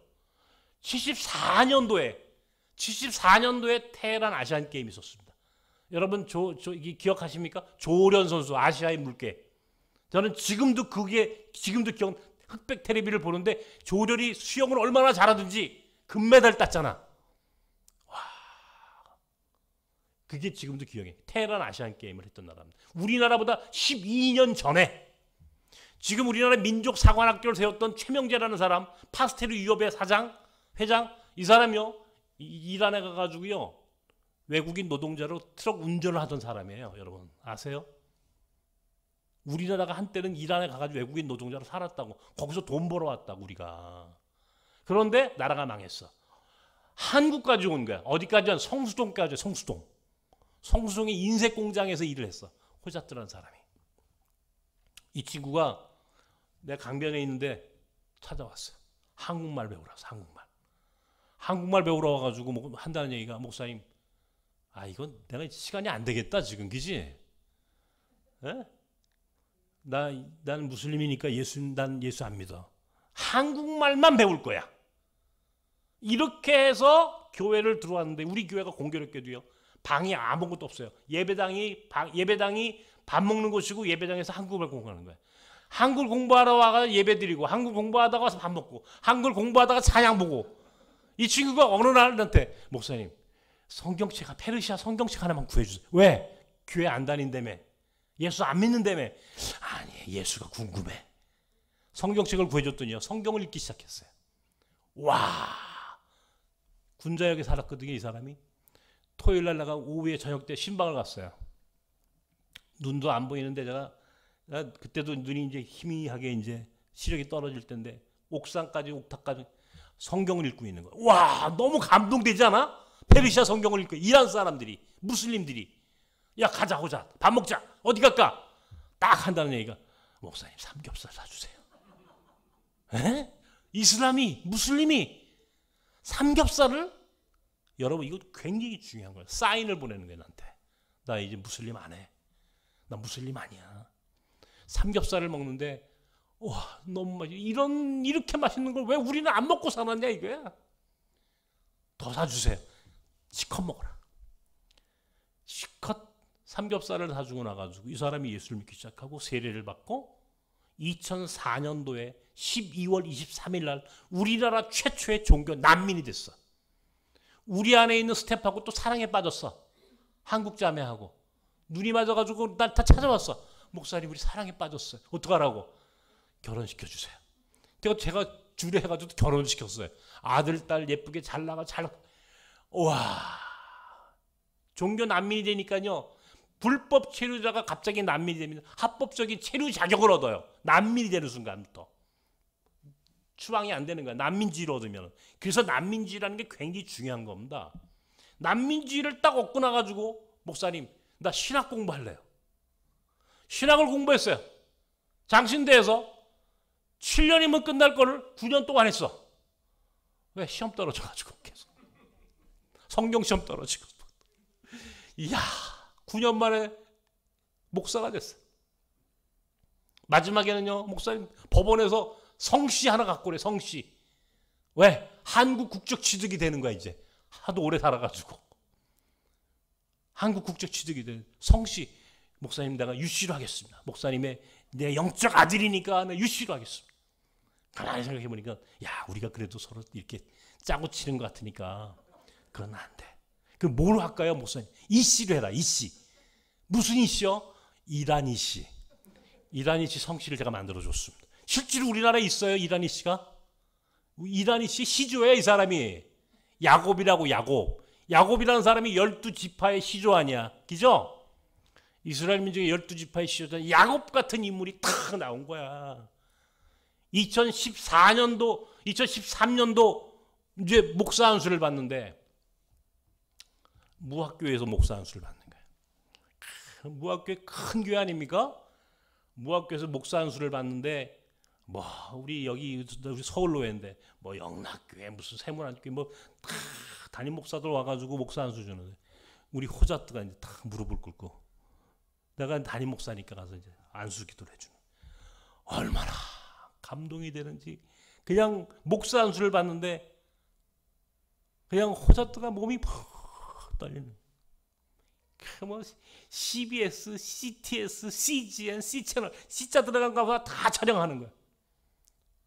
74년도에 테헤란 아시안 게임이 있었습니다. 여러분 이게 기억하십니까? 조련 선수 아시아의 물개. 저는 지금도 기억. 흑백 텔레비를 보는데 조련이 수영을 얼마나 잘하든지 금메달 땄잖아. 와, 그게 지금도 기억해. 테헤란 아시안 게임을 했던 나라입니다. 우리나라보다 12년 전에 지금 우리나라 민족사관학교를 세웠던 최명재라는 사람, 파스테르 유협의 회장, 이 사람이요, 이란에 가가지고요, 외국인 노동자로 트럭 운전을 하던 사람이에요. 여러분 아세요? 우리나라가 한때는 이란에 가가지고 외국인 노동자로 살았다고. 거기서 돈 벌어왔다고 우리가. 그런데 나라가 망했어. 한국까지 온 거야. 어디까지 온? 성수동까지. 성수동의 인쇄 공장에서 일을 했어. 호자트라는 사람이. 이 친구가 내가 강변에 있는데 찾아왔어요. 한국말 배우라서. 한국말 배우러 와가지고 뭐 한다는 얘기가, 목사님, 이건 내가 시간이 안 되겠다 지금, 그지? 난 무슬림이니까 난 예수 안 믿어. 한국말만 배울 거야. 이렇게 해서 교회를 들어왔는데, 우리 교회가 공교롭게도요, 방이 아무것도 없어요. 예배당이 밥 먹는 곳이고 예배당에서 한국말 공부하는 거야. 한글 공부하러 와가 예배 드리고, 한글 공부하다가 와서 밥 먹고, 한글 공부하다가 찬양 보고. 이 친구가 어느 날한테 목사님, 성경책, 페르시아 성경책 하나만 구해주세요. 왜? 교회 안 다닌다며. 예수 안 믿는다며. 아니, 예수가 궁금해. 성경책을 구해줬더니요, 성경을 읽기 시작했어요. 와, 군자역에 살았거든요, 이 사람이. 토요일 날 나가 오후에 저녁 때 신방을 갔어요. 눈도 안 보이는데 제가 그때도 눈이 이제 희미하게 이제 시력이 떨어질 때인데 옥상까지 옥탑까지 성경을 읽고 있는 거예요. 와, 너무 감동되지 않아? 페르시아 성경을 읽고 이란 사람들이, 무슬림들이, 야 가자 오자 밥 먹자 어디 갈까? 딱 한다는 얘기가, 목사님 삼겹살 사주세요. 에? 이슬람이, 무슬림이 삼겹살을, 여러분 이거 굉장히 중요한 거예요. 사인을 보내는 거예요. 나한테. 나 이제 무슬림 안 해. 나 무슬림 아니야. 삼겹살을 먹는데 와, 너무 맛있어. 이렇게 맛있는 걸 왜 우리는 안 먹고 사느냐 이거야. 더 사주세요. 시컷 먹어라. 시컷 삼겹살을 사주고 나가지고 이 사람이 예수를 믿기 시작하고 세례를 받고 2004년도에 12월 23일 날 우리나라 최초의 종교 난민이 됐어. 우리 안에 있는 스텝하고 또 사랑에 빠졌어. 한국 자매하고 눈이 맞아가지고 날 다 찾아왔어. 목사님 우리 사랑에 빠졌어요. 어떡하라고? 결혼시켜 주세요. 제가 주례해가지고 결혼을 시켰어요. 아들 딸 예쁘게 잘 나가 잘. 와, 종교 난민이 되니까요. 불법 체류자가 갑자기 난민이 됩니다. 합법적인 체류 자격을 얻어요. 난민이 되는 순간부터. 추방이 안 되는 거야. 난민지를 얻으면. 그래서 난민지라는 게 굉장히 중요한 겁니다. 난민지를 딱 얻고 나가지고 목사님 나 신학 공부할래요. 신학을 공부했어요. 장신대에서 7년이면 끝날 거를 9년 동안 했어. 왜? 시험 떨어져가지고 계속. 성경 시험 떨어지고. 이야, 9년 만에 목사가 됐어요. 마지막에는요, 목사님 법원에서 성씨 하나 갖고 그래, 성씨. 왜? 한국 국적 취득이 되는 거야, 이제. 하도 오래 살아가지고. 한국 국적 취득이 되는 성씨. 목사님 내가 유씨로 하겠습니다. 목사님의 내 영적 아들이니까 내가 유씨로 하겠습니다. 가만히 생각해 보니까 야, 우리가 그래도 서로 이렇게 짜고 치는 것 같으니까 그건 안 돼. 그럼 뭐로 할까요, 목사님? 이씨로 해라, 이씨. 무슨 이씨요? 이란이 씨. 이란이 씨 성씨를 제가 만들어줬습니다. 실제로 우리나라에 있어요, 이란이 씨가. 이란이 씨 시조예요, 이 사람이. 야곱이라고, 야곱. 야곱이라는 사람이 12지파의 시조 아니야. 그죠? 이스라엘 민족의 12지파의 시조자 야곱 같은 인물이 탁 나온 거야. 2014년도, 2013년도 이제 목사 안수를 받는데 무학교에서 목사 안수를 받는 거야. 무학교에 큰 교회 아닙니까? 무학교에서 목사 안수를 받는데 뭐 우리 여기 우리 서울로회인데 뭐 영락교회 무슨 세문안교회 뭐 다 담임 목사들 와가지고 목사 안수 주는데 우리 호자트가 이제 다 무릎을 꿇고 내가 담임 목사니까 가서 이제 안수 기도를 해주는. 얼마나 감동이 되는지. 그냥 목사 안수를 받는데 그냥 호자트가 몸이 푹 떨리는. 뭐 CBS, CTS, CGN, C채널 C자 들어간 거 다 촬영하는 거야.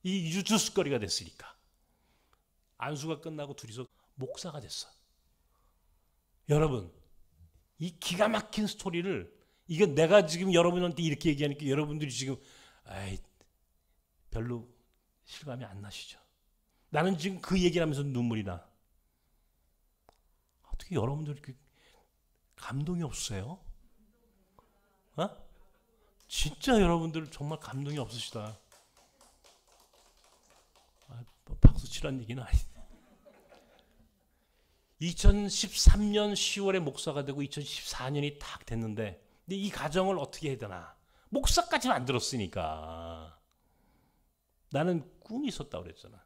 이 뉴스거리가 됐으니까. 안수가 끝나고 둘이서 목사가 됐어. 여러분, 이 기가 막힌 스토리를 이게 내가 지금 여러분한테 이렇게 얘기하니까 여러분들이 지금 아이, 별로 실감이 안 나시죠? 나는 지금 그 얘기를 하면서 눈물이 나. 어떻게 여러분들 이렇게 감동이 없으세요? 어? 진짜 여러분들 정말 감동이 없으시다. 박수 치라는 얘기는 아닌데. 2013년 10월에 목사가 되고 2014년이 딱 됐는데 근데 이 가정을 어떻게 해야 되나. 목사까지 만들었으니까. 나는 꿈이 있었다고 그랬잖아.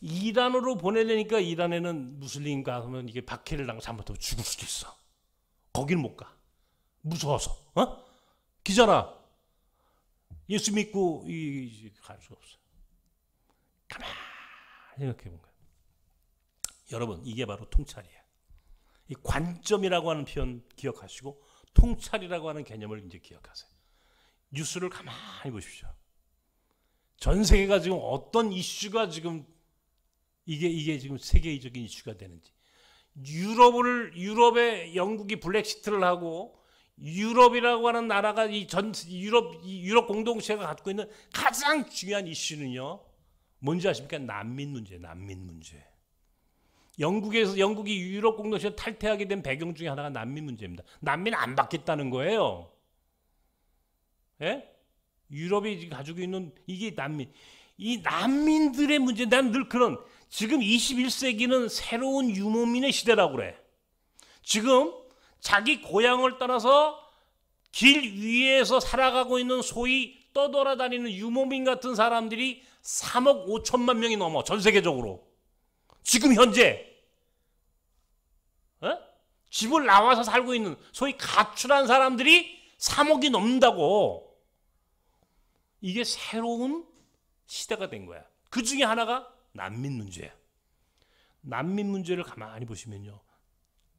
이란으로 보내려니까 이란에는 무슬림 가면 이게 박해를 당하고 잘못하면 죽을 수도 있어. 거기는 못 가. 무서워서. 어? 기잖아. 예수 믿고 갈 수가 없어. 가만히 생각해 본 거야. 여러분, 이게 바로 통찰이에요. 이 관점이라고 하는 표현 기억하시고 통찰이라고 하는 개념을 이제 기억하세요. 뉴스를 가만히 보십시오. 전 세계가 지금 어떤 이슈가 지금 이게 지금 세계적인 이슈가 되는지. 유럽의 영국이 블랙시트를 하고 유럽이라고 하는 나라가 유럽 공동체가 갖고 있는 가장 중요한 이슈는요. 뭔지 아십니까? 난민 문제. 영국이 유럽 공동체를 탈퇴하게 된 배경 중에 하나가 난민 문제입니다. 난민 안 받겠다는 거예요. 예? 유럽이 지금 가지고 있는 이게 난민. 이 난민들의 문제, 난 늘 그런, 지금 21세기는 새로운 유목민의 시대라고 그래. 지금 자기 고향을 떠나서 길 위에서 살아가고 있는 소위 떠돌아다니는 유목민 같은 사람들이 3억 5천만 명이 넘어, 전 세계적으로. 지금 현재 집을 나와서 살고 있는 소위 가출한 사람들이 3억이 넘는다고. 이게 새로운 시대가 된 거야. 그 중에 하나가 난민 문제야. 난민 문제를 가만히 보시면요,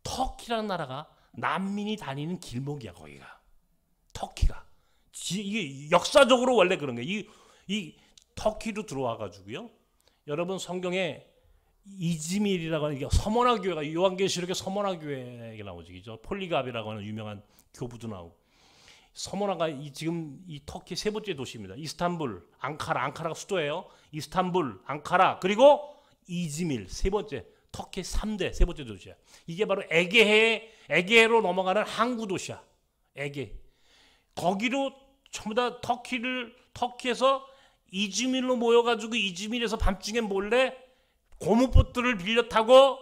터키라는 나라가 난민이 다니는 길목이야. 거기가 터키가 이게 역사적으로 원래 그런 거예요. 이 터키로 들어와 가지고요, 여러분 성경에 이즈밀이라고 하는, 이게 서머나 교회가, 요한계시록에 서머나 교회가 나오죠. 그죠? 폴리갑이라고 하는 유명한 교부도 나오고. 서머나가 지금 이 터키 세 번째 도시입니다. 이스탄불, 앙카라가 수도예요. 이스탄불, 앙카라, 그리고 이즈밀 세 번째, 터키 3대 세 번째 도시야. 이게 바로 에게해로 넘어가는 항구 도시야. 에게. 거기로 전부 다 터키에서 이즈밀로 모여가지고 이즈밀에서 밤중에 몰래 고무보트를 빌려 타고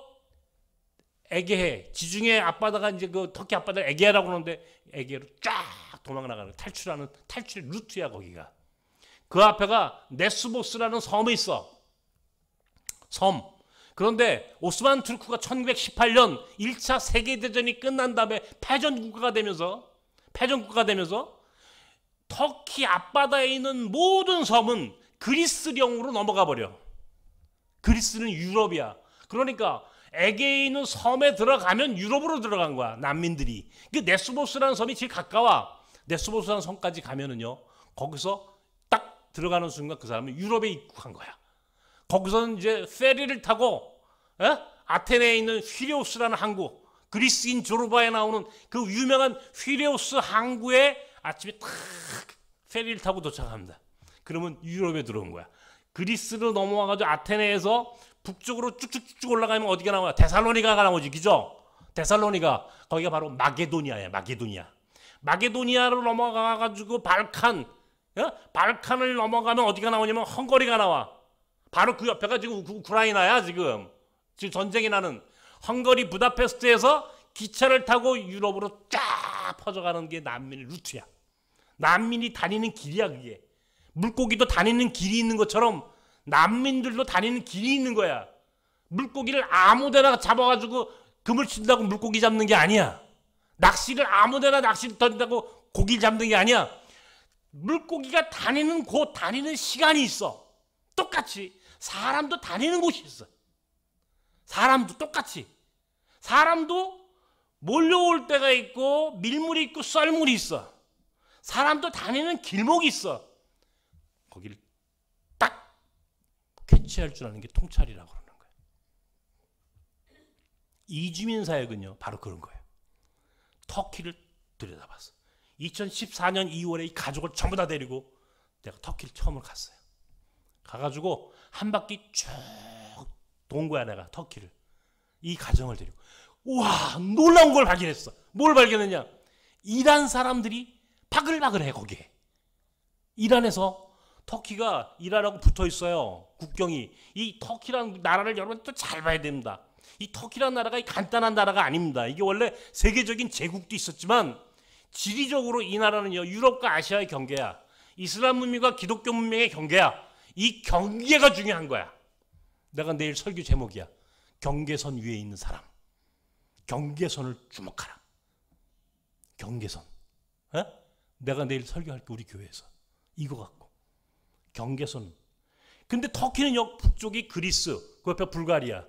에게해, 지중해 앞바다가 이제 그 터키 앞바다 에게해라고 하는데 에게해로 쫙 도망 나가는, 탈출의 루트야. 거기가. 그 앞에가 네스보스라는 섬이 있어. 섬. 그런데 오스만 투르크가 1918년 1차 세계대전이 끝난 다음에 패전국가가 되면서 터키 앞바다에 있는 모든 섬은 그리스령으로 넘어가 버려. 그리스는 유럽이야. 그러니까 에게에 있는 섬에 들어가면 유럽으로 들어간 거야, 난민들이. 그 네스보스라는 섬이 제일 가까워. 네스보스라는 섬까지 가면은요, 거기서 딱 들어가는 순간 그 사람은 유럽에 입국한 거야. 거기서는 이제 페리를 타고 아테네에 있는 휘레우스라는 항구, 그리스인 조르바에 나오는 그 유명한 휘레우스 항구에 아침에 탁 페리를 타고 도착합니다. 그러면 유럽에 들어온 거야. 그리스로 넘어와가지고 아테네에서 북쪽으로 쭉쭉쭉 올라가면 어디가 나와요? 데살로니가가 나오지, 그죠? 데살로니가, 거기가 바로 마게도니아야. 마게도니아로 넘어가가지고 발칸을 넘어가면 어디가 나오냐면 헝가리가 나와. 바로 그 옆에가 지금 우크라이나야. 지금 전쟁이 나는 헝가리 부다페스트에서 기차를 타고 유럽으로 쫙 퍼져가는 게 난민의 루트야. 난민이 다니는 길이야. 그게 물고기도 다니는 길이 있는 것처럼 난민들도 다니는 길이 있는 거야. 물고기를 아무데나 잡아가지고 그물 친다고 물고기 잡는 게 아니야. 낚시를 아무데나 낚시를 던진다고 고기를 잡는 게 아니야. 물고기가 다니는 곳, 다니는 시간이 있어. 똑같이 사람도 다니는 곳이 있어. 사람도 똑같이. 사람도 몰려올 때가 있고 밀물이 있고 썰물이 있어. 사람도 다니는 길목이 있어. 거기를 딱 캐치할 줄 아는 게 통찰이라고 그러는 거예요. 이주민 사역은요, 바로 그런 거예요. 터키를 들여다봤어. 2014년 2월에 이 가족을 전부 다 데리고 내가 터키를 처음으로 갔어요. 가가지고 한 바퀴 쭉 돈 거야. 내가 터키를, 이 가정을 데리고. 우와, 놀라운 걸 발견했어. 뭘 발견했냐? 이란 사람들이 바글바글해. 거기에 이란에서, 터키가 이란하고 붙어 있어요. 국경이. 이 터키라는 나라를 여러분 또 잘 봐야 됩니다. 이 터키라는 나라가 간단한 나라가 아닙니다. 이게 원래 세계적인 제국도 있었지만 지리적으로 이 나라는요, 유럽과 아시아의 경계야. 이슬람 문명과 기독교 문명의 경계야. 이 경계가 중요한 거야. 내가 내일 설교 제목이야. 경계선 위에 있는 사람. 경계선을 주목하라. 경계선. 내가 내일 설교할게, 우리 교회에서. 이거 갖고. 경계선. 근데 터키는요, 북쪽이 그리스, 그 옆에 불가리아.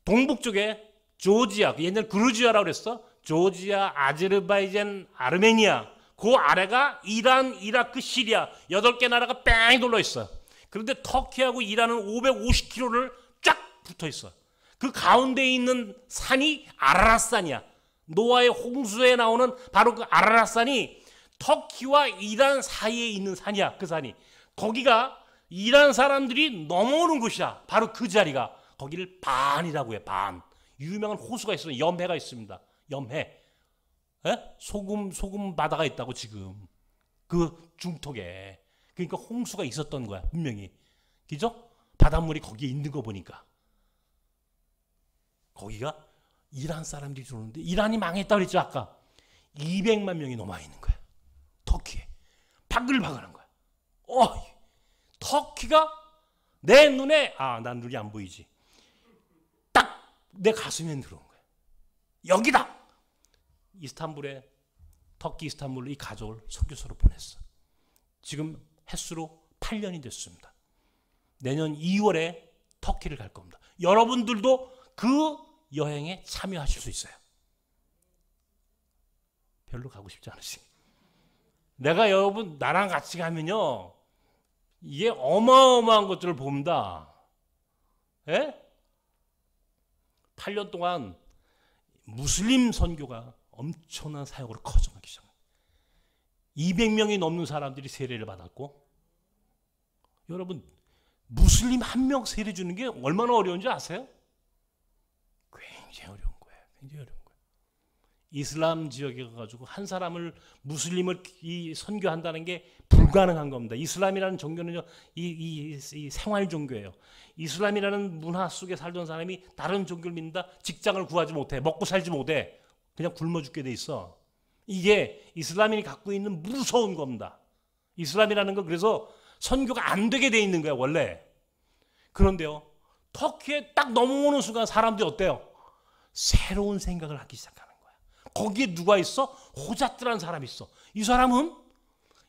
동북쪽에 조지아, 옛날 그루지아라고 그랬어. 조지아, 아제르바이잔, 아르메니아. 그 아래가 이란, 이라크, 시리아 8개 나라가 뺑 둘러 있어요. 그런데 터키하고 이란은 550km를 쫙 붙어 있어요. 그 가운데 있는 산이 아라랏산이야. 노아의 홍수에 나오는 바로 그 아라랏산이 터키와 이란 사이에 있는 산이야. 그 산이. 거기가 이란 사람들이 넘어오는 곳이야. 바로 그 자리가. 거기를 반이라고 해. 반. 유명한 호수가 있어요. 염해가 있습니다. 염해. 에? 소금 바다가 있다고 지금. 그 중턱에. 그러니까 홍수가 있었던 거야. 분명히. 그죠? 바닷물이 거기에 있는 거 보니까. 거기가 이란 사람들이 들어오는데 이란이 망했다고 그랬죠 아까. 200만 명이 넘어 있는 거야. 터키에. 바글바글한 거야. 터키가 내 눈에 난 눈이 안 보이지. 딱 내 가슴에 들어온 거야. 여기다. 이스탄불에 터키 이스탄불로 이 가족을 선교사로 보냈어. 지금 횟수로 8년이 됐습니다. 내년 2월에 터키를 갈 겁니다. 여러분들도 그 여행에 참여하실 수 있어요. 별로 가고 싶지 않으시. 내가 여러분 나랑 같이 가면요 이게 어마어마한 것들을 봅니다. 예? 8년 동안 무슬림 선교가 엄청난 사역으로 커져가기 시작합니다. 200명이 넘는 사람들이 세례를 받았고, 여러분 무슬림 한 명 세례 주는 게 얼마나 어려운지 아세요? 굉장히 어려운 거예요. 굉장히 어려운 거예요. 이슬람 지역에 가가지고 한 사람을 무슬림을 선교한다는 게 불가능한 겁니다. 이슬람이라는 종교는요, 이 생활 종교예요. 이슬람이라는 문화 속에 살던 사람이 다른 종교를 믿는다, 직장을 구하지 못해, 먹고 살지 못해, 그냥 굶어 죽게 돼 있어. 이게 이슬람인이 갖고 있는 무서운 겁니다. 이슬람이라는 건 그래서 선교가 안 되게 돼 있는 거야 원래. 그런데요, 터키에 딱 넘어오는 순간 사람들이 어때요? 새로운 생각을 하기 시작하는 거야. 거기에 누가 있어? 호자트라는 사람이 있어. 이 사람은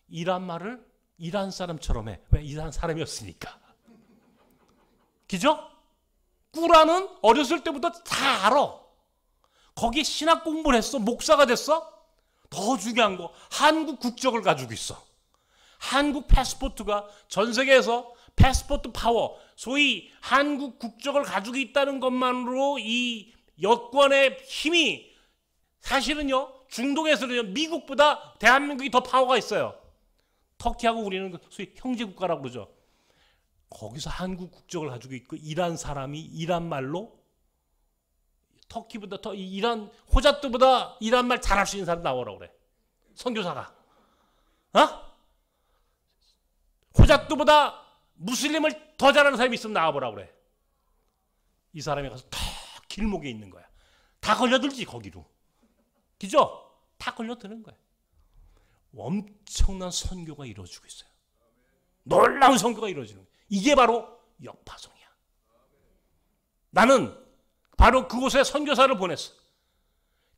이란 말을 이란 사람처럼 해. 왜? 이란 사람이었으니까. 그죠? 꾸라는 어렸을 때부터 다 알아. 거기 신학 공부를 했어. 목사가 됐어. 더 중요한 거, 한국 국적을 가지고 있어. 한국 패스포트가 전 세계에서 패스포트 파워, 소위 한국 국적을 가지고 있다는 것만으로 이 여권의 힘이, 사실은요 중동에서는요 미국보다 대한민국이 더 파워가 있어요. 터키하고 우리는 소위 형제국가라고 그러죠. 거기서 한국 국적을 가지고 있고 이란 사람이 이란 말로 터키보다 더 이란 호자트보다 이란 말 잘할 수 있는 사람 나오라고 그래. 선교사가. 호자트보다 무슬림을 더 잘하는 사람이 있으면 나와보라고 그래. 이 사람이 가서 더 길목에 있는 거야. 다 걸려들지 거기로. 그죠? 다 걸려드는 거야. 엄청난 선교가 이루어지고 있어요. 놀라운 선교가 이루어지는 거야. 이게 바로 역파송이야. 나는 바로 그곳에 선교사를 보냈어.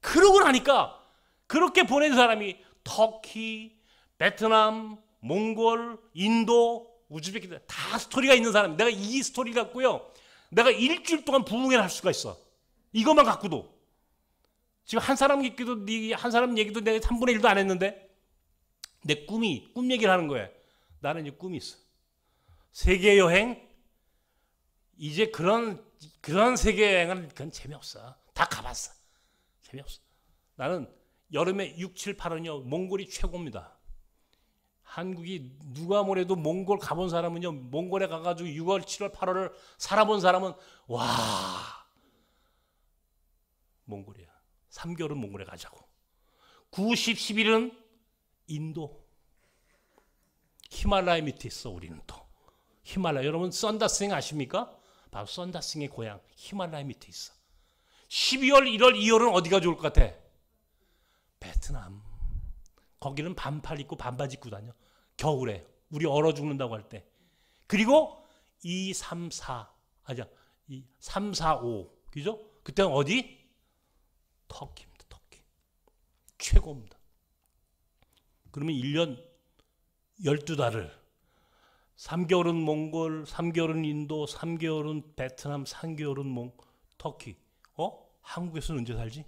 그러고 나니까 그렇게 보낸 사람이 터키, 베트남, 몽골, 인도, 우즈베키스탄 다 스토리가 있는 사람. 내가 이 스토리 갖고요, 내가 일주일 동안 부흥회를 할 수가 있어. 이것만 갖고도. 지금 한 사람 얘기도 내가 3분의 1도 안 했는데 내 꿈 얘기를 하는 거예요. 나는 이제 꿈이 있어. 세계 여행. 이제 그런 세계 여행은 그건 재미없어. 다 가봤어. 재미없어. 나는 여름에 6, 7, 8월은요 몽골이 최고입니다. 한국이 누가 뭐래도 몽골 가본 사람은요, 몽골에 가가지고 6월, 7월, 8월을 살아본 사람은 와, 몽골이야. 3개월은 몽골에 가자고. 9, 10, 11은 인도. 히말라야 밑에 있어. 우리는 또 히말라야. 여러분 선다스행 아십니까? 바로 선다스행의 고향 히말라야 밑에 있어. 12월, 1월, 2월은 어디가 좋을 것 같아? 베트남. 거기는 반팔 입고 반바지 입고 다녀. 겨울에 우리 얼어 죽는다고 할 때. 그리고 2, 3, 4 3, 4, 5 그죠? 그때는 어디? 터키입니다. 터키. 최고입니다. 그러면 1년 12달을 3개월은 몽골, 3개월은 인도, 3개월은 베트남, 3개월은 터키. 한국에서는 언제 살지?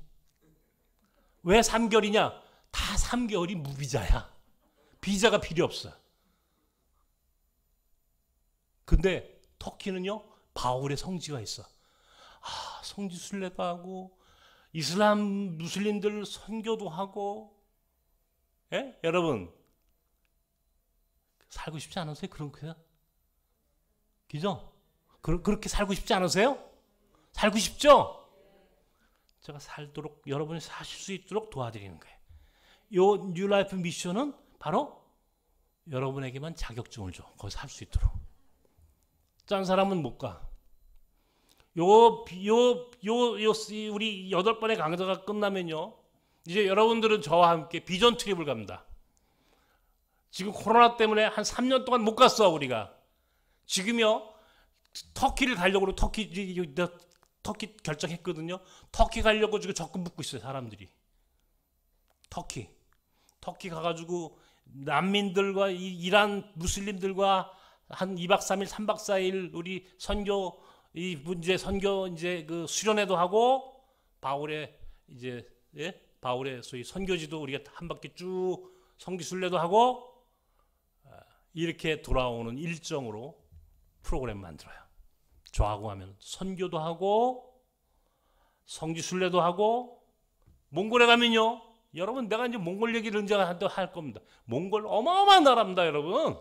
왜 3개월이냐? 다 3개월이 무비자야. 비자가 필요 없어. 근데 터키는요, 바울의 성지가 있어. 성지 순례도 하고 이슬람 무슬림들 선교도 하고. 예? 여러분 살고 싶지 않으세요? 그런 거야? 그죠? 그렇게 살고 싶지 않으세요? 살고 싶죠? 제가 살도록, 여러분이 사실 수 있도록 도와드리는 거예요. 요 뉴라이프 미션은 바로 여러분에게만 자격증을 줘. 거기 살 수 있도록. 짠 사람은 못 가. 우리 8번의 강좌가 끝나면요, 이제 여러분들은 저와 함께 비전 트립을 갑니다. 지금 코로나 때문에 한 3년 동안 못 갔어, 우리가. 지금요, 터키를 가려고 터키 결정했거든요. 터키 가려고 지금 적금 붓고 있어요, 사람들이. 터키 가가지고 난민들과 이란 무슬림들과 한 2박 3일, 3박 4일 우리 선교 그 수련회도 하고, 바울의 소위 선교지도 우리가 한 바퀴 쭉 성기순례도 하고, 이렇게 돌아오는 일정으로 프로그램 만들어요. 저하고 하면 선교도 하고 성지순례도 하고. 몽골에 가면요, 여러분 내가 이제 몽골 얘기를 이제 할 겁니다. 몽골 어마어마한 나라입니다, 여러분.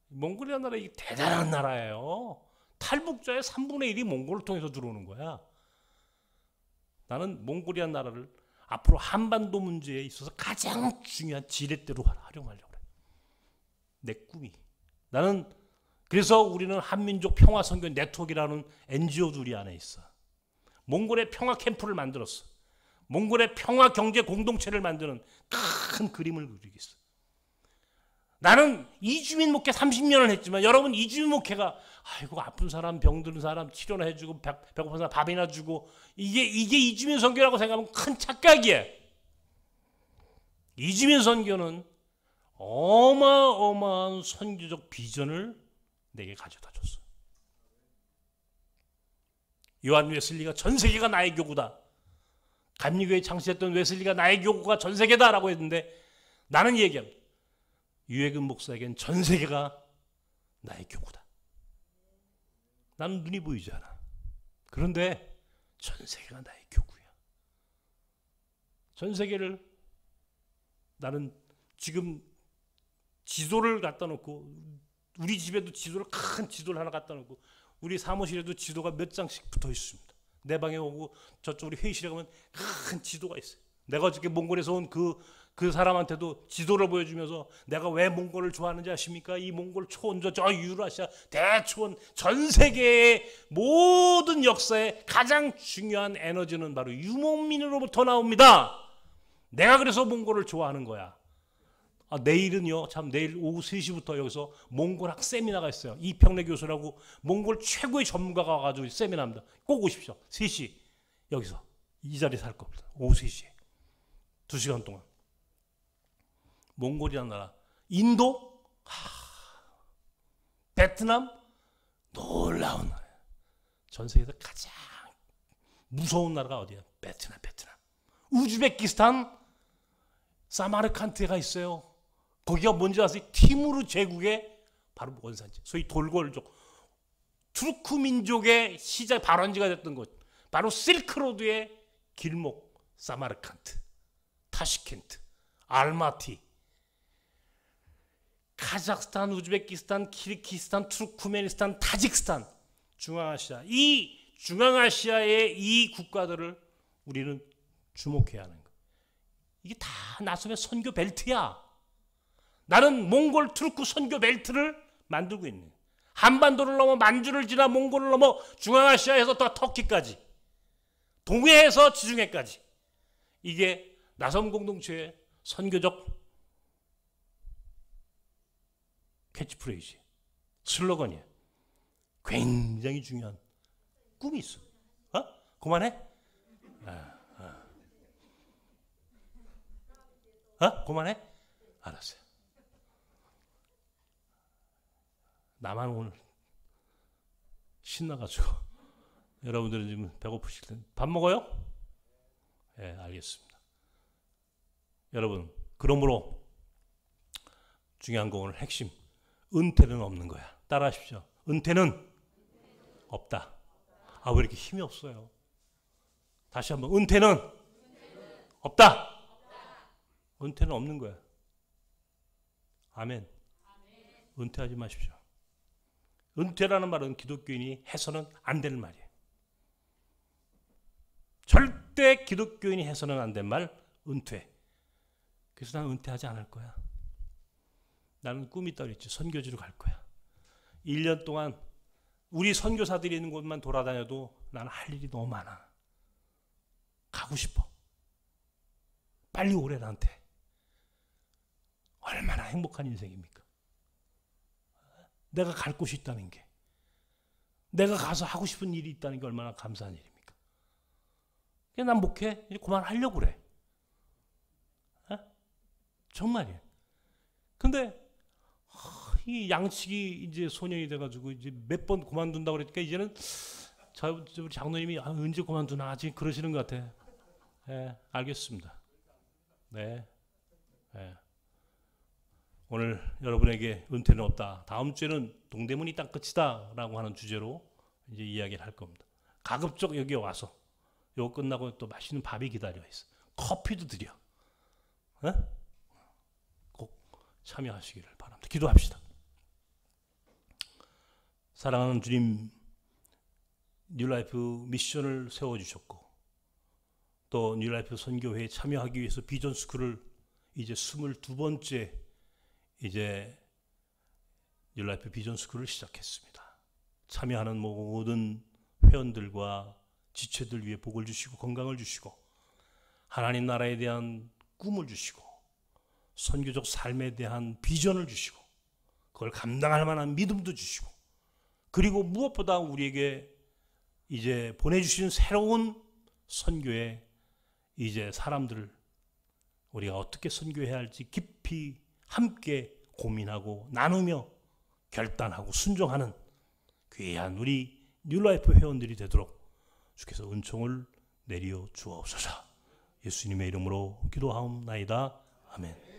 몽골이라는 나라, 이게 대단한 나라예요. 탈북자의 3분의 1이 몽골을 통해서 들어오는 거야. 나는 몽골이라는 나라를 앞으로 한반도 문제에 있어서 가장 중요한 지렛대로 활용하려고 그래. 내 꿈이. 나는 그래서 우리는 한민족 평화선교 네트워크라는 NGO도 우리 안에 있어. 몽골의 평화 캠프를 만들었어. 몽골의 평화 경제 공동체를 만드는 큰 그림을 그리고 있어. 나는 이주민 목회 30년을 했지만, 여러분 이주민 목회가 아이고 아픈 사람, 병든 사람 치료나 해주고 배고픈 사람 밥이나 주고, 이게 이주민 선교라고 생각하면 큰 착각이에요. 이주민 선교는 어마어마한 선교적 비전을 내게 가져다 줬어. 요한 웨슬리가 전 세계가 나의 교구다. 감리교회 창시했던 웨슬리가 나의 교구가 전 세계다라고 했는데, 나는 얘기합니다. 유해근 목사에겐 전 세계가 나의 교구다. 나는 눈이 보이지 않아. 그런데 전 세계가 나의 교구야. 전 세계를 나는 지금 지도를 갖다 놓고, 우리 집에도 큰 지도를 하나 갖다 놓고, 우리 사무실에도 지도가 몇 장씩 붙어 있습니다. 내 방에 오고 저쪽 우리 회의실에 가면 큰 지도가 있어요. 내가 어저께 몽골에서 온 그 사람한테도 지도를 보여주면서, 내가 왜 몽골을 좋아하는지 아십니까? 이 몽골 초원저 저 유라시아 대초원, 전 세계의 모든 역사의 가장 중요한 에너지는 바로 유목민으로부터 나옵니다. 내가 그래서 몽골을 좋아하는 거야. 내일은요, 내일 오후 3시부터 여기서 몽골학 세미나가 있어요. 이평래 교수라고 몽골 최고의 전문가가 와가지고 세미나입니다. 꼭 오십시오. 3시 여기서 이 자리에서 할 겁니다. 오후 3시에 2시간 동안. 몽골이라는 나라, 인도, 베트남, 놀라운 나라예요. 전 세계에서 가장 무서운 나라가 어디야? 베트남. 우즈베키스탄 사마르칸트가 있어요. 거기가 뭔지 아세요? 티무르 제국의 바로 원산지, 소위 돌골족, 투르크 민족의 시작 발원지가 됐던 곳, 바로 실크로드의 길목, 사마르칸트, 타시켄트, 알마티, 카자흐스탄, 우즈베키스탄, 키르기스탄, 투르크메니스탄, 타직스탄, 중앙아시아. 이 중앙아시아의 이 국가들을 우리는 주목해야 하는 거예요. 이게 다 나섬의 선교 벨트야. 나는 몽골 투르크 선교 벨트를 만들고 있는 거예요. 한반도를 넘어 만주를 지나 몽골을 넘어 중앙아시아에서 또 터키까지, 동해에서 지중해까지. 이게 나섬 공동체의 선교적 캐치프레이즈, 슬로건이에요. 굉장히 중요한 꿈이 있어. 그만해? 그만해? 알았어요. 나만 오늘 신나가지고 여러분들은 지금 배고프실 텐데 밥 먹어요? 네, 알겠습니다. 여러분, 그러므로 중요한 거 오늘 핵심, 은퇴는 없는 거야. 따라하십시오. 은퇴는 없다. 아, 왜 이렇게 힘이 없어요? 다시 한번, 은퇴는 없다. 은퇴는 없는 거야. 아멘. 은퇴하지 마십시오. 은퇴라는 말은 기독교인이 해서는 안 되는 말이에요. 절대 기독교인이 해서는 안 된 말, 은퇴. 그래서 나는 은퇴하지 않을 거야. 나는 꿈이 있다고 그랬지. 선교지로 갈 거야. 1년 동안 우리 선교사들이 있는 곳만 돌아다녀도 나는 할 일이 너무 많아. 가고 싶어. 빨리 오래 나한테. 얼마나 행복한 인생입니까? 내가 갈 곳이 있다는 게, 내가 가서 하고 싶은 일이 있다는 게 얼마나 감사한 일입니까? 그냥 난 목회 이제 그만하려고 그래. 정말이에요. 근데 이 양치기 이제 소년이 돼가지고 이제 몇 번 그만둔다고 그러니까 이제는 저 장로님이 언제 그만두나 아직 그러시는 것 같아. 네, 알겠습니다. 네. 네. 오늘 여러분에게 은퇴는 없다. 다음 주에는 동대문이 딱 끝이다 라고 하는 주제로 이제 이야기를 할 겁니다. 가급적 여기 와서 이거 끝나고 또 맛있는 밥이 기다려 있어. 커피도 드려. 네? 꼭 참여하시기를 바랍니다. 기도합시다. 사랑하는 주님, 뉴라이프 미션을 세워주셨고 또 뉴라이프 선교회에 참여하기 위해서 비전스쿨을 이제 22번째 이제 뉴라이프 비전스쿨을 시작했습니다. 참여하는 모든 회원들과 지체들 위해 복을 주시고 건강을 주시고 하나님 나라에 대한 꿈을 주시고 선교적 삶에 대한 비전을 주시고 그걸 감당할 만한 믿음도 주시고 그리고 무엇보다 우리에게 이제 보내주신 새로운 선교에 이제 사람들을 우리가 어떻게 선교해야 할지 깊이 함께 고민하고 나누며 결단하고 순종하는 귀한 우리 뉴라이프 회원들이 되도록 주께서 은총을 내려 주옵소서. 예수님의 이름으로 기도하옵나이다. 아멘.